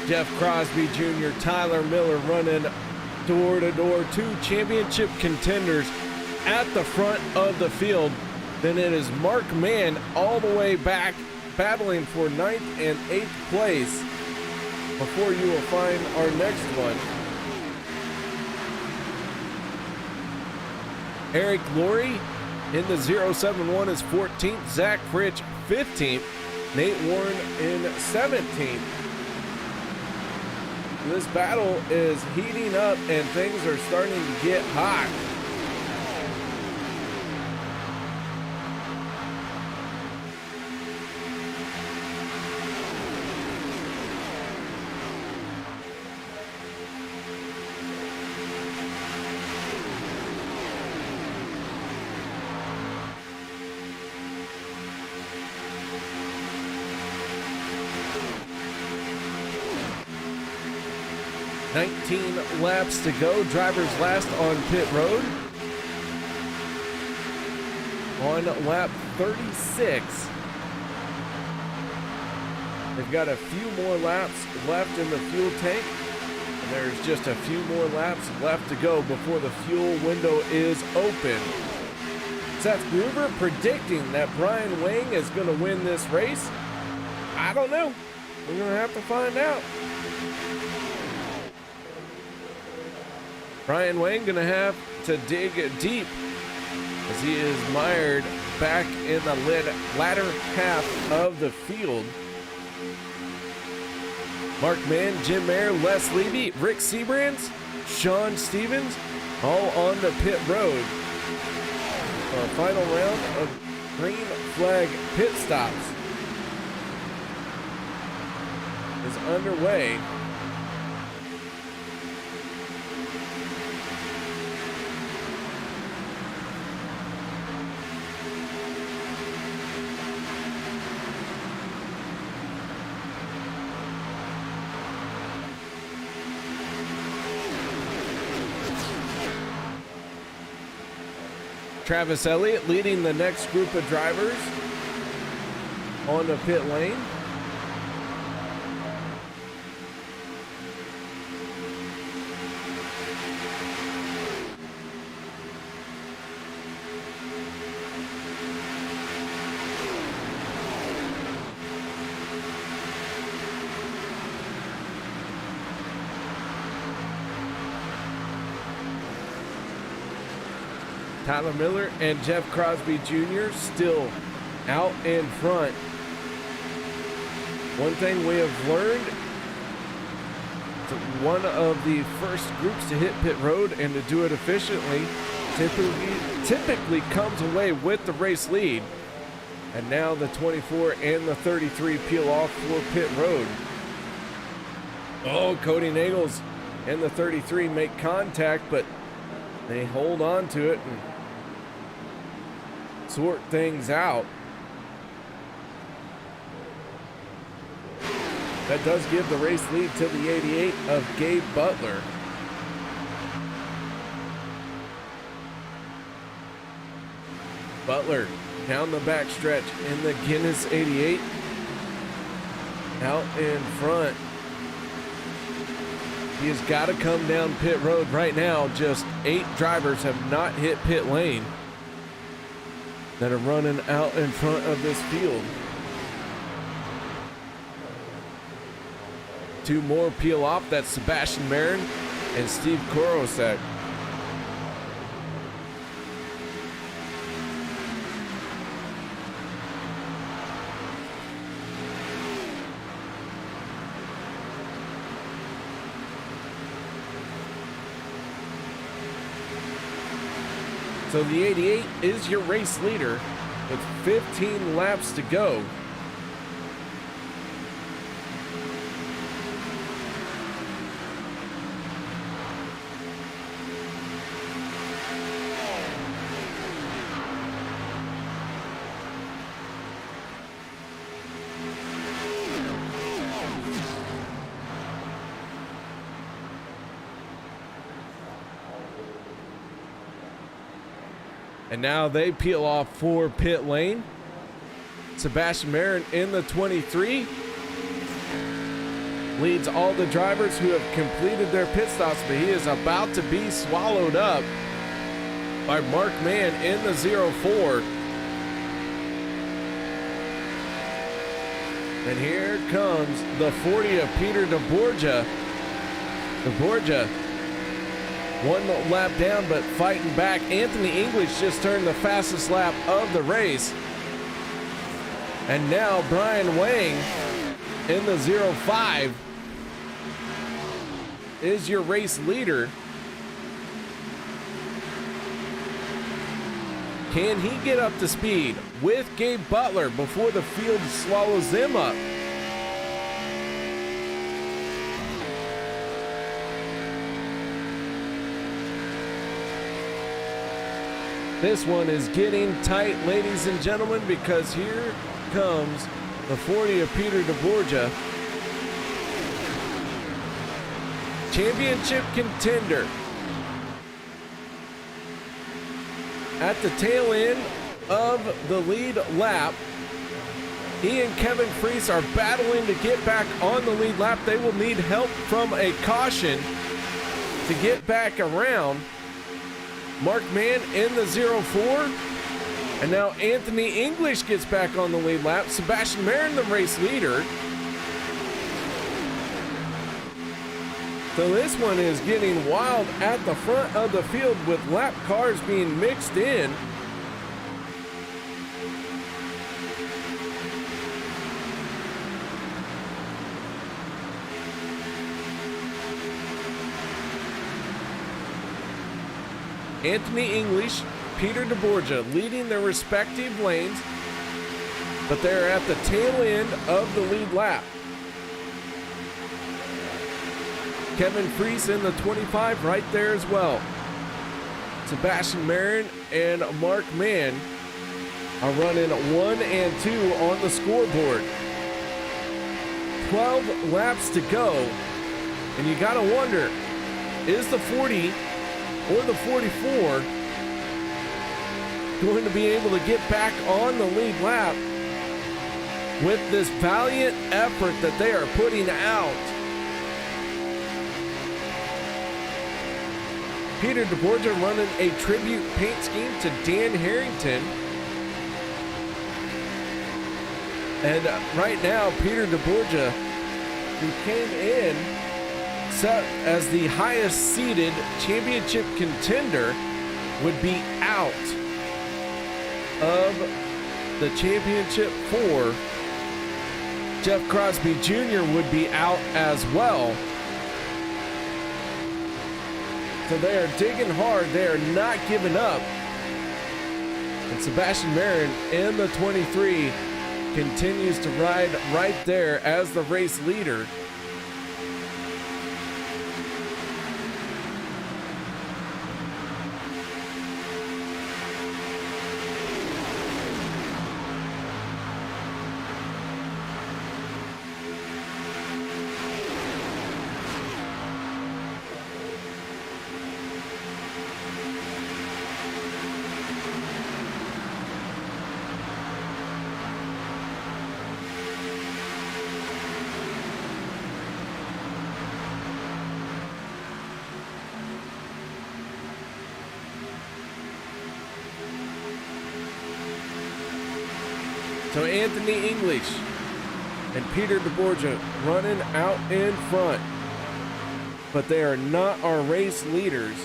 Jeff Crosby Jr., Tyler Miller running door to door, two championship contenders at the front of the field. Then it is Mark Mann all the way back battling for 9th and 8th place before you will find our next one. Eric Laurie in the 071 is 14th, Zach Fritch 15th, Nate Warren in 17th. This battle is heating up and things are starting to get hot. 19 laps to go. Drivers last on pit road. On lap 36. They've got a few more laps left in the fuel tank. And there's just a few more laps left to go before the fuel window is open. Seth Gruber predicting that Brian Wang is going to win this race. I don't know. We're going to have to find out. Brian Wang going to have to dig deep as he is mired back in the latter half of the field. Mark Mann, Jim Mayer, Les Levy, Rick Sebrands, Sean Stevens, all on the pit road. Our final round of green flag pit stops is underway. Travis Elliott leading the next group of drivers on the pit lane. Tyler Miller and Jeff Crosby Jr. still out in front. One thing we have learned, one of the first groups to hit pit road and to do it efficiently typically comes away with the race lead. And now the 24 and the 33 peel off for pit road. Oh, Cody Nagels and the 33 make contact, but they hold on to it and sort things out. That does give the race lead to the 88 of Gabe Butler. Butler down the backstretch in the Guinness 88. Out in front. He has got to come down pit road right now. Just 8 drivers have not hit pit lane that are running out in front of this field. 2 more peel off. That's Sebastian Marin and Steve Korosek. So the 88 is your race leader with 15 laps to go. And now they peel off for pit lane. Sebastian Marin in the 23 leads all the drivers who have completed their pit stops, but he is about to be swallowed up by Mark Mann in the 04. And here comes the 40 of Peter DeBorgia. DeBorgia 1 lap down, but fighting back. Anthony English just turned the fastest lap of the race. And now Brian Wang in the 05 is your race leader. Can he get up to speed with Gabe Butler before the field swallows them up? This one is getting tight, ladies and gentlemen, because here comes the 40 of Peter DeBorgia. championship contender. At the tail end of the lead lap, he and Kevin Freese are battling to get back on the lead lap. They will need help from a caution to get back around. Mark Mann in the 04. And now Anthony English gets back on the lead lap. Sebastian Marin, the race leader. So this one is getting wild at the front of the field with lap cars being mixed in. Anthony English, Peter DeBorgia leading their respective lanes, but they're at the tail end of the lead lap. Kevin Freese in the 25 right there as well. Sebastian Marin and Mark Mann are running 1 and 2 on the scoreboard. 12 laps to go, and you gotta wonder, is the 40 or the 44 going to be able to get back on the lead lap with this valiant effort that they are putting out? Peter DeBorgia running a tribute paint scheme to Dan Harrington. And right now, Peter DeBorgia, who came in set as the highest seeded championship contender, would be out of the championship for. Jeff Crosby Jr. would be out as well. So they are digging hard. They are not giving up. And Sebastian Marin in the 23 continues to ride right there as the race leader. So Anthony English and Peter DeBorgia running out in front, but they are not our race leaders.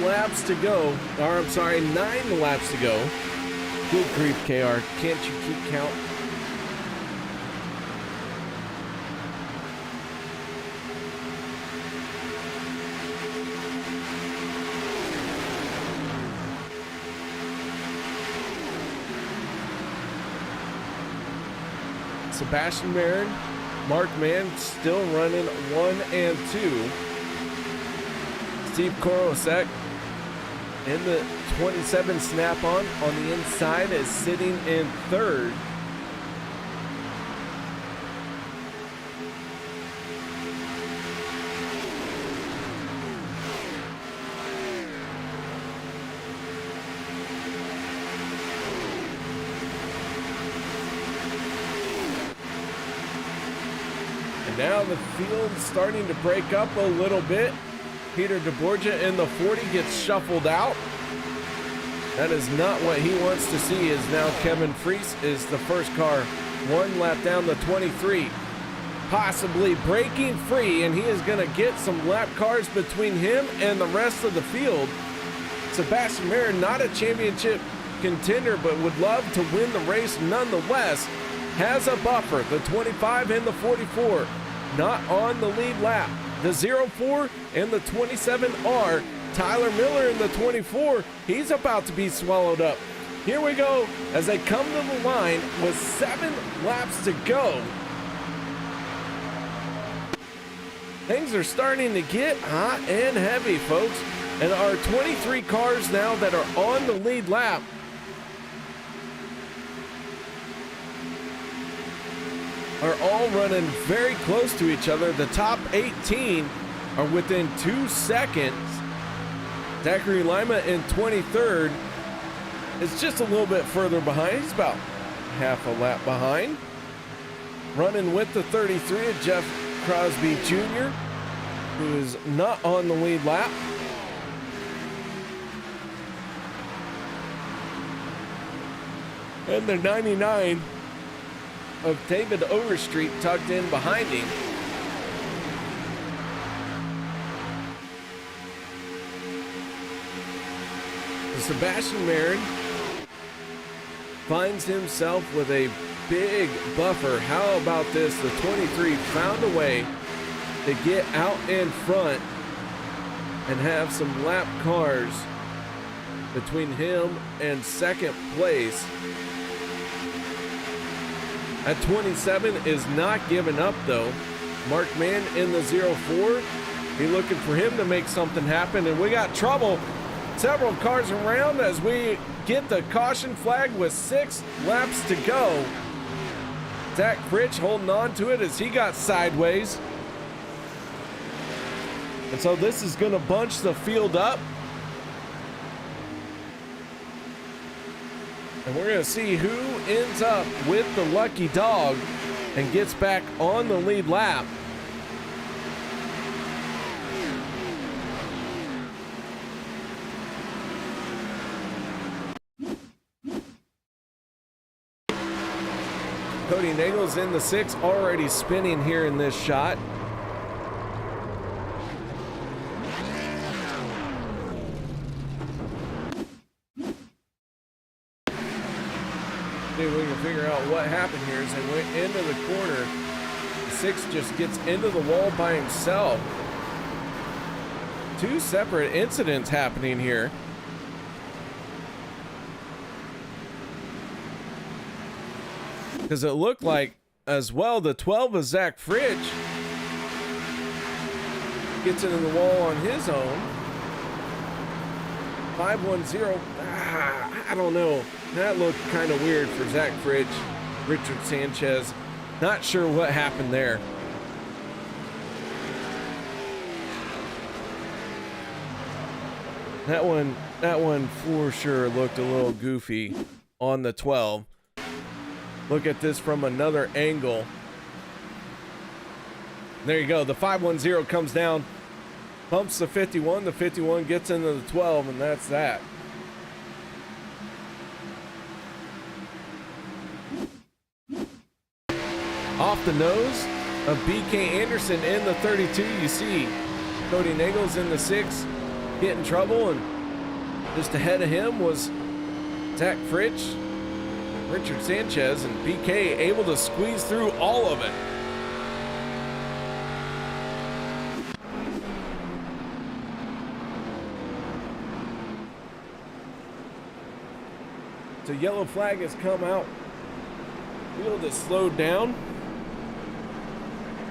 Laps to go, or I'm sorry, 9 laps to go. Good grief, KR. Can't you keep count? Sebastian Marin, Mark Mann still running 1 and 2. Steve Korosek in the 27 snap-on the inside is sitting in third. And now the field's starting to break up a little bit. Peter DeBorgia in the 40 gets shuffled out. That is not what he wants to see, as now Kevin Freese is the first car 1 lap down the 23, possibly breaking free, and he is going to get some lap cars between him and the rest of the field. Sebastian Marin, not a championship contender, but would love to win the race nonetheless, has a buffer. The 25 and the 44 not on the lead lap. The 04 and the 27 are. Tyler Miller in the 24, he's about to be swallowed up Here we go as they come to the line with 7 laps to go. Things are starting to get hot and heavy, folks. And our 23 cars now that are on the lead lap are all running very close to each other. The top 18 are within 2 seconds. Zachary Lima in 23rd is just a little bit further behind. He's about half a lap behind. Running with the 33 of Jeff Crosby Jr., who is not on the lead lap. And the 99 of David Overstreet tucked in behind him. Sebastian Marin finds himself with a big buffer. How about this? The 23 found a way to get out in front and have some lap cars between him and second place. At 27 is not giving up though. Mark Mann in the 04. Be looking for him to make something happen, and we got trouble. Several cars around as we get the caution flag with 6 laps to go. Zach Fritsch holding on to it as he got sideways. And so this is going to bunch the field up. And we're going to see who ends up with the lucky dog and gets back on the lead lap. Cody Nagel's in the 6, already spinning here in this shot. See if we can figure out what happened here as they went into the corner. The 6 just gets into the wall by himself. 2 separate incidents happening here. Because it looked like, as well, the 12 of Zach Fritsch gets into the wall on his own. 510. I don't know. That looked kind of weird for Zach Fritsch. Richard Sanchez. Not sure what happened there. That one for sure looked a little goofy on the 12. Look at this from another angle. There you go. The 510 comes down, bumps the 51. The 51 gets into the 12, and that's that. Off the nose of BK Anderson in the 32, you see Cody Nagel's in the 6, getting trouble, and just ahead of him was Zach Fritsch, Richard Sanchez, and BK able to squeeze through all of it. So yellow flag has come out. Field is slowed down.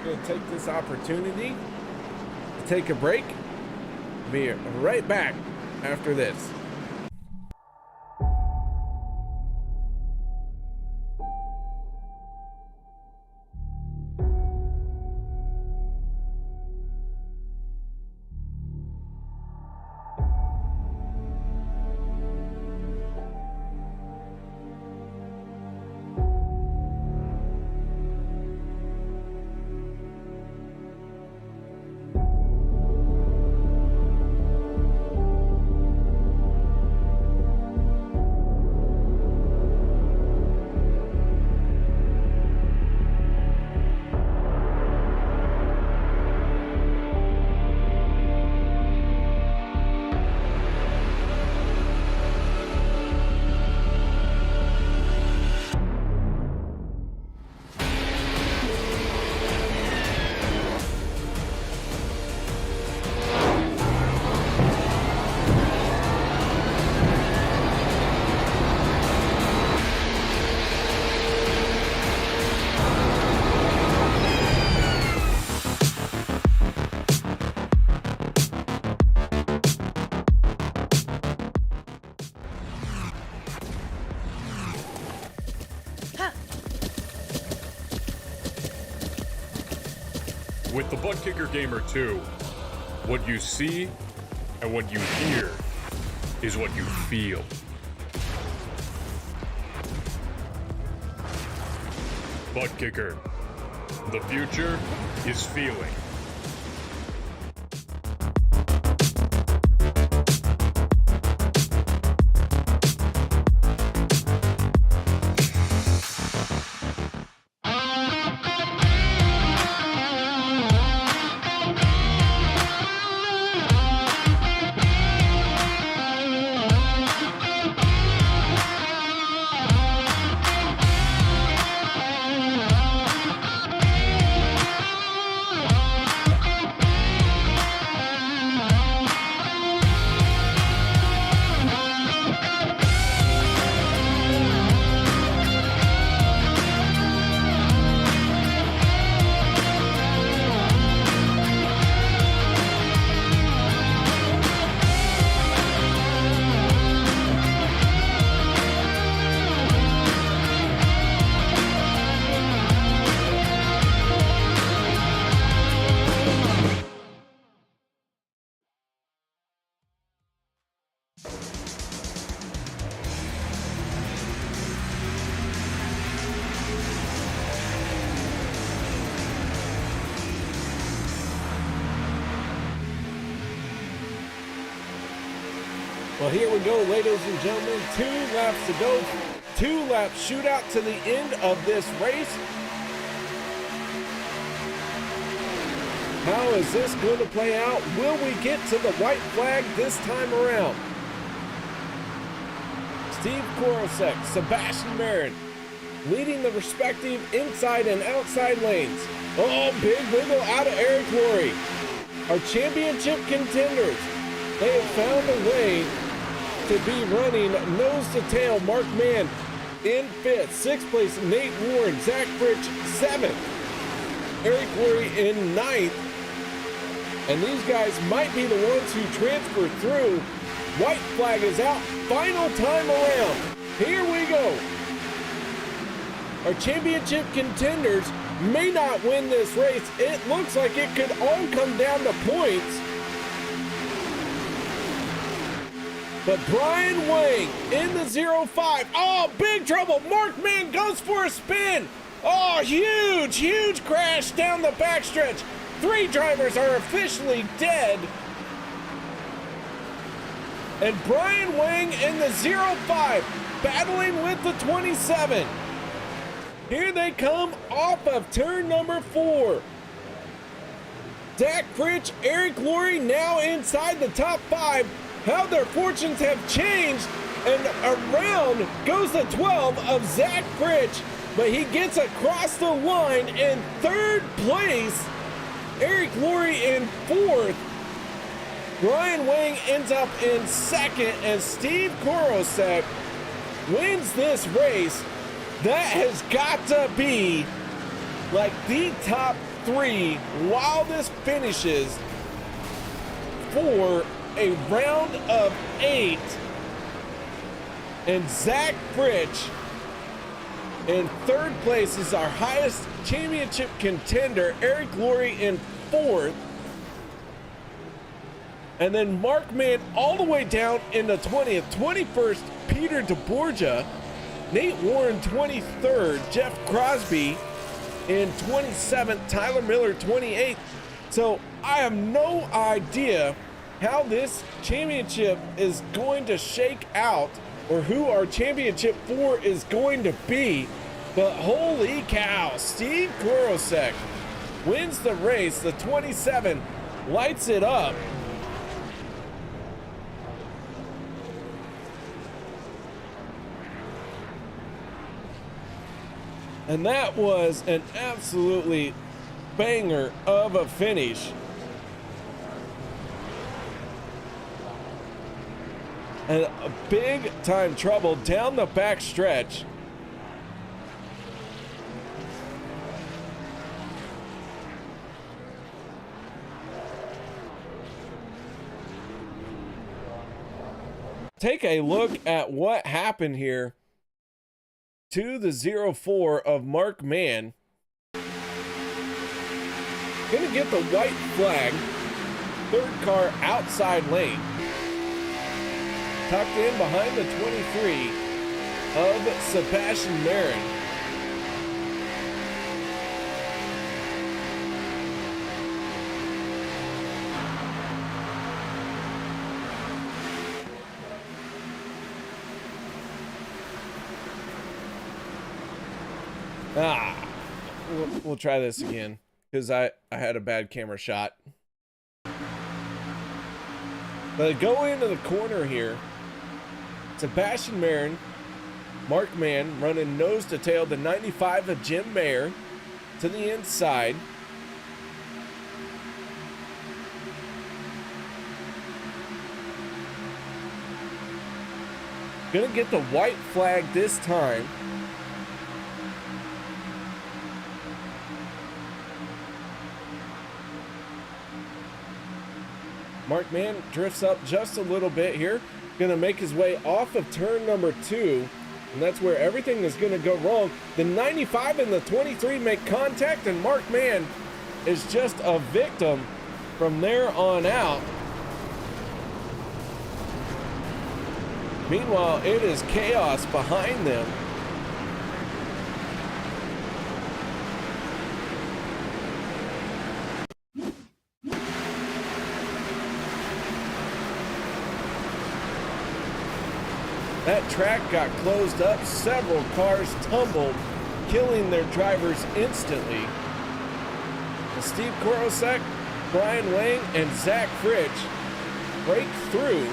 Going to take this opportunity to take a break. Be right back after this. With the Butt Kicker Gamer 2, what you see and what you hear is what you feel. Butt Kicker. The future is feeling. Well, here we go, ladies and gentlemen. 2 laps to go. 2-lap shootout to the end of this race. How is this going to play out? Will we get to the white flag this time around? Steve Korosek, Sebastian Marin leading the respective inside and outside lanes. Oh, big wiggle out of Eric Laurie. Our championship contenders, they have found a way to be running nose to tail. Mark Mann in 5th, 6th place Nate Warren, Zach Fritch 7th, Eric Laurie in 9th, and these guys might be the ones who transfer through. White flag is out, final time around. Here we go. Our championship contenders may not win this race. It looks like it could all come down to points. But Brian Wang in the 0-5. Oh, big trouble. Mark Mann goes for a spin. Oh, huge crash down the backstretch. 3 drivers are officially dead. And Brian Wang in the 0-5 battling with the 27. Here they come off of turn number 4. Zach Fritch, Eric Laurie now inside the top 5. How their fortunes have changed, and around goes the 12 of Zach Fritch, but he gets across the line in 3rd place. Eric Laurie in 4th. Brian Wang ends up in 2nd, and Steve Korosek wins this race. That has got to be like the top 3 while this finishes for a round of 8. And Zach Fritch in 3rd place is our highest championship contender. Eric Laurie in 4th. And then Mark Mann all the way down in the 20th. 21st, Peter DeBorgia. Nate Warren 23rd. Jeff Crosby in 27th. Tyler Miller 28th. So I have no idea how this championship is going to shake out, or who our championship 4 is going to be. But holy cow, Steve Korosek wins the race. The 27 lights it up. And that was an absolutely banger of a finish. And a big time trouble down the back stretch. Take a look at what happened here to the 0-4 of Mark Mann. Gonna get the white flag. Third car outside lane. Tucked in behind the 23 of Sebastian Marin. We'll try this again because I had a bad camera shot. But go into the corner here. Sebastian Marin, Mark Mann running nose to tail the 95 of Jim Mayer to the inside. Gonna get the white flag this time. Mark Mann drifts up just a little bit here. Gonna make his way off of turn number 2. And that's where everything is gonna go wrong. The 95 and the 23 make contact, and Mark Mann is just a victim from there on out. Meanwhile, it is chaos behind them. That track got closed up, several cars tumbled, killing their drivers instantly. And Steve Korosek, Brian Wang, and Zach Fritsch break through.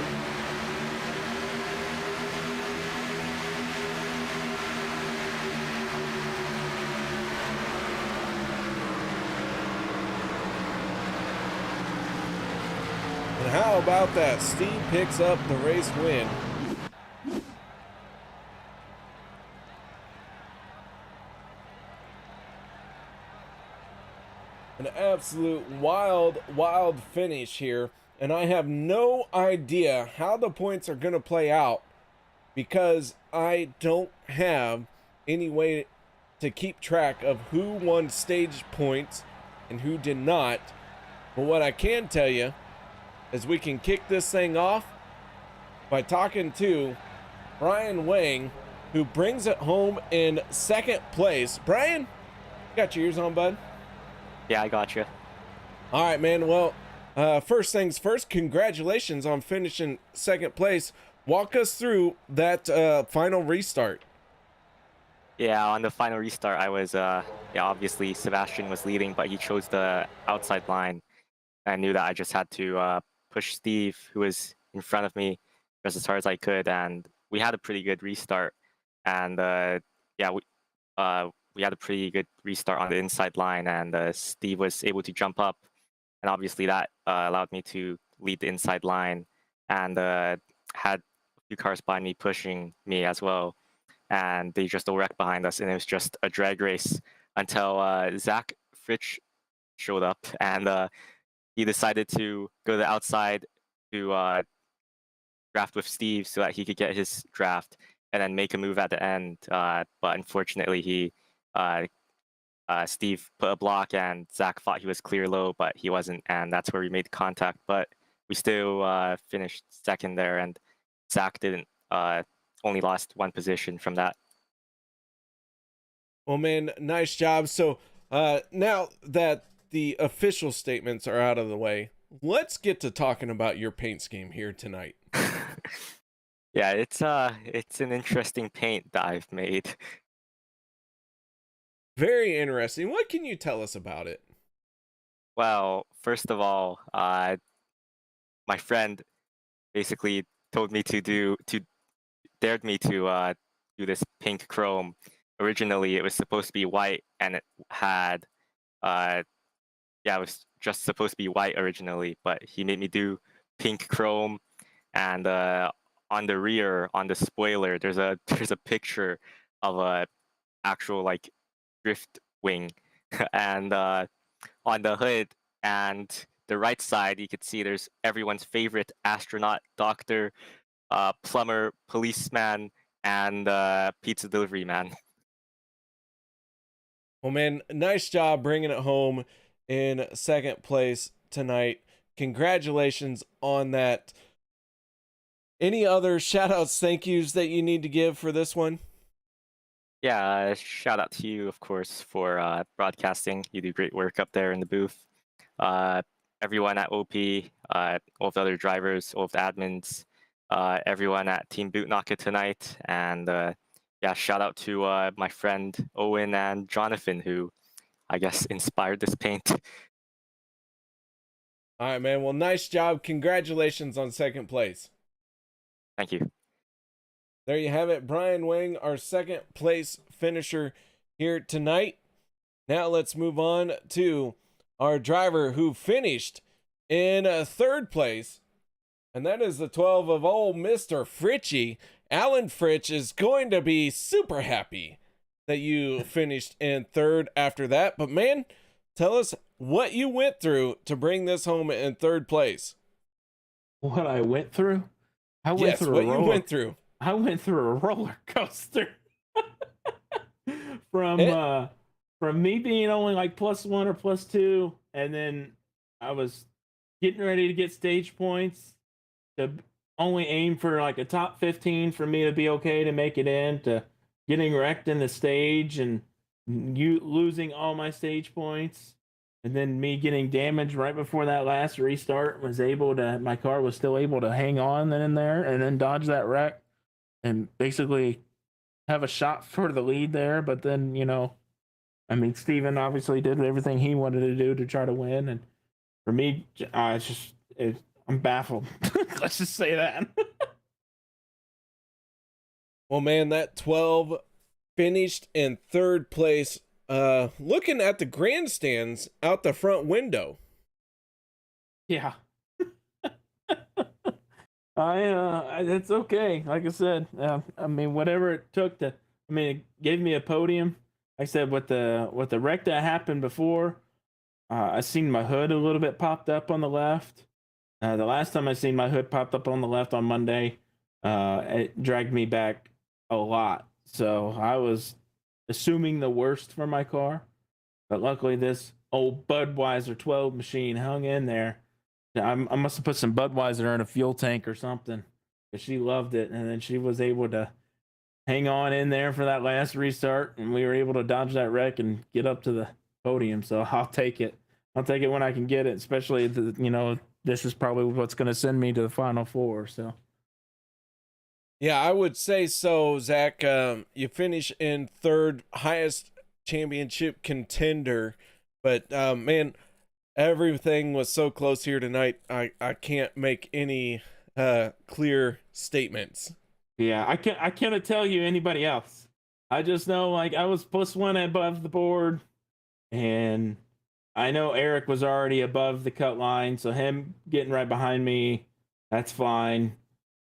And how about that? Steve picks up the race win. An absolute wild finish here, and I have no idea how the points are going to play out because I don't have any way to keep track of who won stage points and who did not. But what I can tell you is we can kick this thing off by talking to Brian Wang, who brings it home in second place. Brian, got your ears on, bud? Yeah, I got you. All right, man. Well, first things first, congratulations on finishing second place. Walk us through that final restart. Yeah, on the final restart, I was, obviously Sebastian was leading, but he chose the outside line. I knew that I just had to push Steve, who was in front of me, just as hard as I could, and we had a pretty good restart. And we had a pretty good restart on the inside line, and Steve was able to jump up, and obviously that allowed me to lead the inside line, and had a few cars behind me pushing me as well, and they just all wrecked behind us, and it was just a drag race until Zach Fritsch showed up, and he decided to go to the outside to draft with Steve so that he could get his draft and then make a move at the end, but unfortunately Steve put a block, and Zach thought he was clear low, but he wasn't, and that's where we made contact. But we still finished second there, and Zach didn't, only lost one position from that. Well, man, nice job. So now that the official statements are out of the way, let's get to talking about your paint scheme here tonight. Yeah, it's an interesting paint that I've made. Very interesting. What can you tell us about it? Well, first of all, my friend basically dared me to do this pink chrome. Originally, it was supposed to be white, and it had, it was just supposed to be white originally, but he made me do pink chrome, and on the rear, on the spoiler, there's a picture of a actual like drift wing, and on the hood and the right side, you could see there's everyone's favorite astronaut, doctor, plumber, policeman, and pizza delivery man. Well, man, nice job bringing it home. in second place tonight. Congratulations on that. Any other shout outs, thank yous that you need to give for this one? Yeah, shout out to you, of course, for broadcasting. You do great work up there in the booth. Everyone at OP, all of the other drivers, all of the admins, everyone at Team Bootnaka tonight, and yeah, shout out to my friend Owen and Jonathan, who I guess inspired this paint. All right, man. Well, nice job. Congratulations on second place. Thank you. There you have it. Brian Wang, our second place finisher here tonight. Now let's move on to our driver who finished in third place. And that is the 12 of old Mr. Fritchie. Alan Fritch is going to be super happy that you finished in third after that. But man, tell us what you went through to bring this home in third place. What I went through? I went Yes, through what a you roller. went through. I went through a roller coaster. From me being only like +1 or +2, and then I was getting ready to get stage points to only aim for like a top 15 for me to be okay to make it in, to getting wrecked in the stage and you losing all my stage points, and then me getting damaged right before that last restart. My car was still able to hang on in there and then dodge that wreck and basically have a shot for the lead there. But then, Steven obviously did everything he wanted to do to try to win. And for me, I'm baffled. Let's just say that. Well, man, that 12 finished in third place, looking at the grandstands out the front window. Yeah. It's okay. Like I said, whatever it took it gave me a podium. Like I said, with the wreck that happened before, I seen my hood a little bit popped up on the left. The last time I seen my hood popped up on the left on Monday, it dragged me back a lot. So I was assuming the worst for my car, but luckily this old Budweiser 12 machine hung in there. I must have put some Budweiser in a fuel tank or something, because she loved it, and then she was able to hang on in there for that last restart, and we were able to dodge that wreck and get up to the podium. So I'll take it. I'll take it when I can get it, especially this is probably what's going to send me to the Final Four. So. Yeah, I would say so, Zach. You finish in third, highest championship contender, but man, everything was so close here tonight. I can't make any clear statements. Yeah, I can't tell you anybody else. I just know I was +1 above the board, and I know Eric was already above the cut line, so him getting right behind me, that's fine,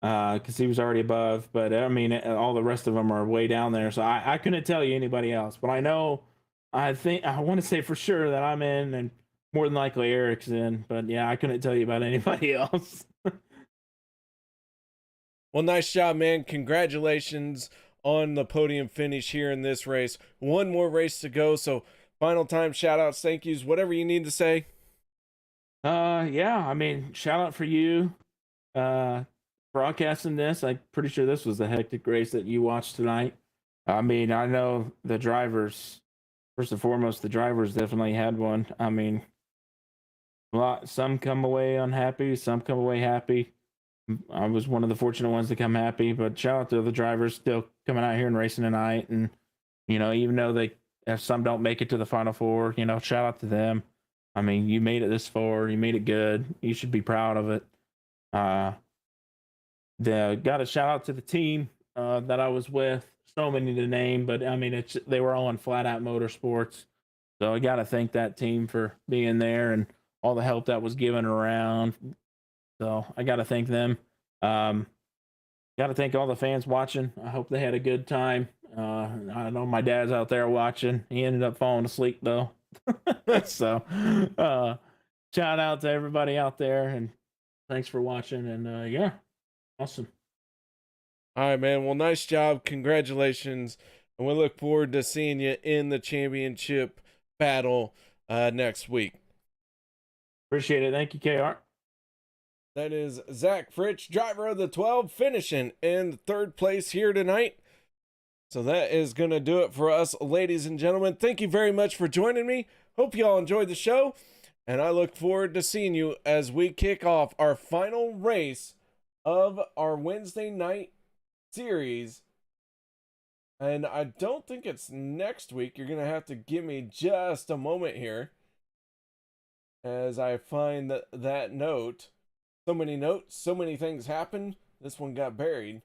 because he was already above. But all the rest of them are way down there, so I couldn't tell you anybody else. But I know, I want to say for sure that I'm in, and more than likely Eric's in. But yeah, I couldn't tell you about anybody else. Well, nice job, man. Congratulations on the podium finish here in this race. One more race to go, so final time shout outs, thank yous, whatever you need to say. Yeah, shout out for you broadcasting this. I'm pretty sure this was the hectic race that you watched tonight. I know the drivers, first and foremost, the drivers definitely had one. Some come away unhappy, some come away happy. I was one of the fortunate ones to come happy, but shout out to the drivers still coming out here and racing tonight. And, even though if some don't make it to the Final Four, shout out to them. You made it this far, you made it good. You should be proud of it. Got a shout out to the team that I was with. So many to name, but they were all in Flat Out Motorsports. So I got to thank that team for being there and all the help that was given around. So I got to thank them. Got to thank all the fans watching. I hope they had a good time. I know my dad's out there watching. He ended up falling asleep though. So shout out to everybody out there, and thanks for watching. And yeah, awesome. All right, man. Well, nice job. Congratulations. And we look forward to seeing you in the championship battle next week. Appreciate it. Thank you, KR. That is Zach Fritsch, driver of the 12, finishing in third place here tonight. So that is going to do it for us, ladies and gentlemen. Thank you very much for joining me. Hope you all enjoyed the show. And I look forward to seeing you as we kick off our final race of our Wednesday night series. And I don't think it's next week. You're going to have to give me just a moment here as I find that note. So many notes, so many things happened. This one got buried.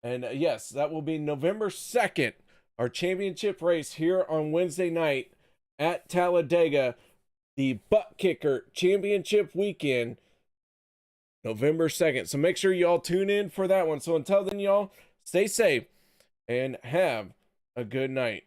And yes, that will be November 2nd, our championship race here on Wednesday night at Talladega, the Butt Kicker Championship Weekend, November 2nd. So make sure y'all tune in for that one. So until then, y'all, stay safe and have a good night.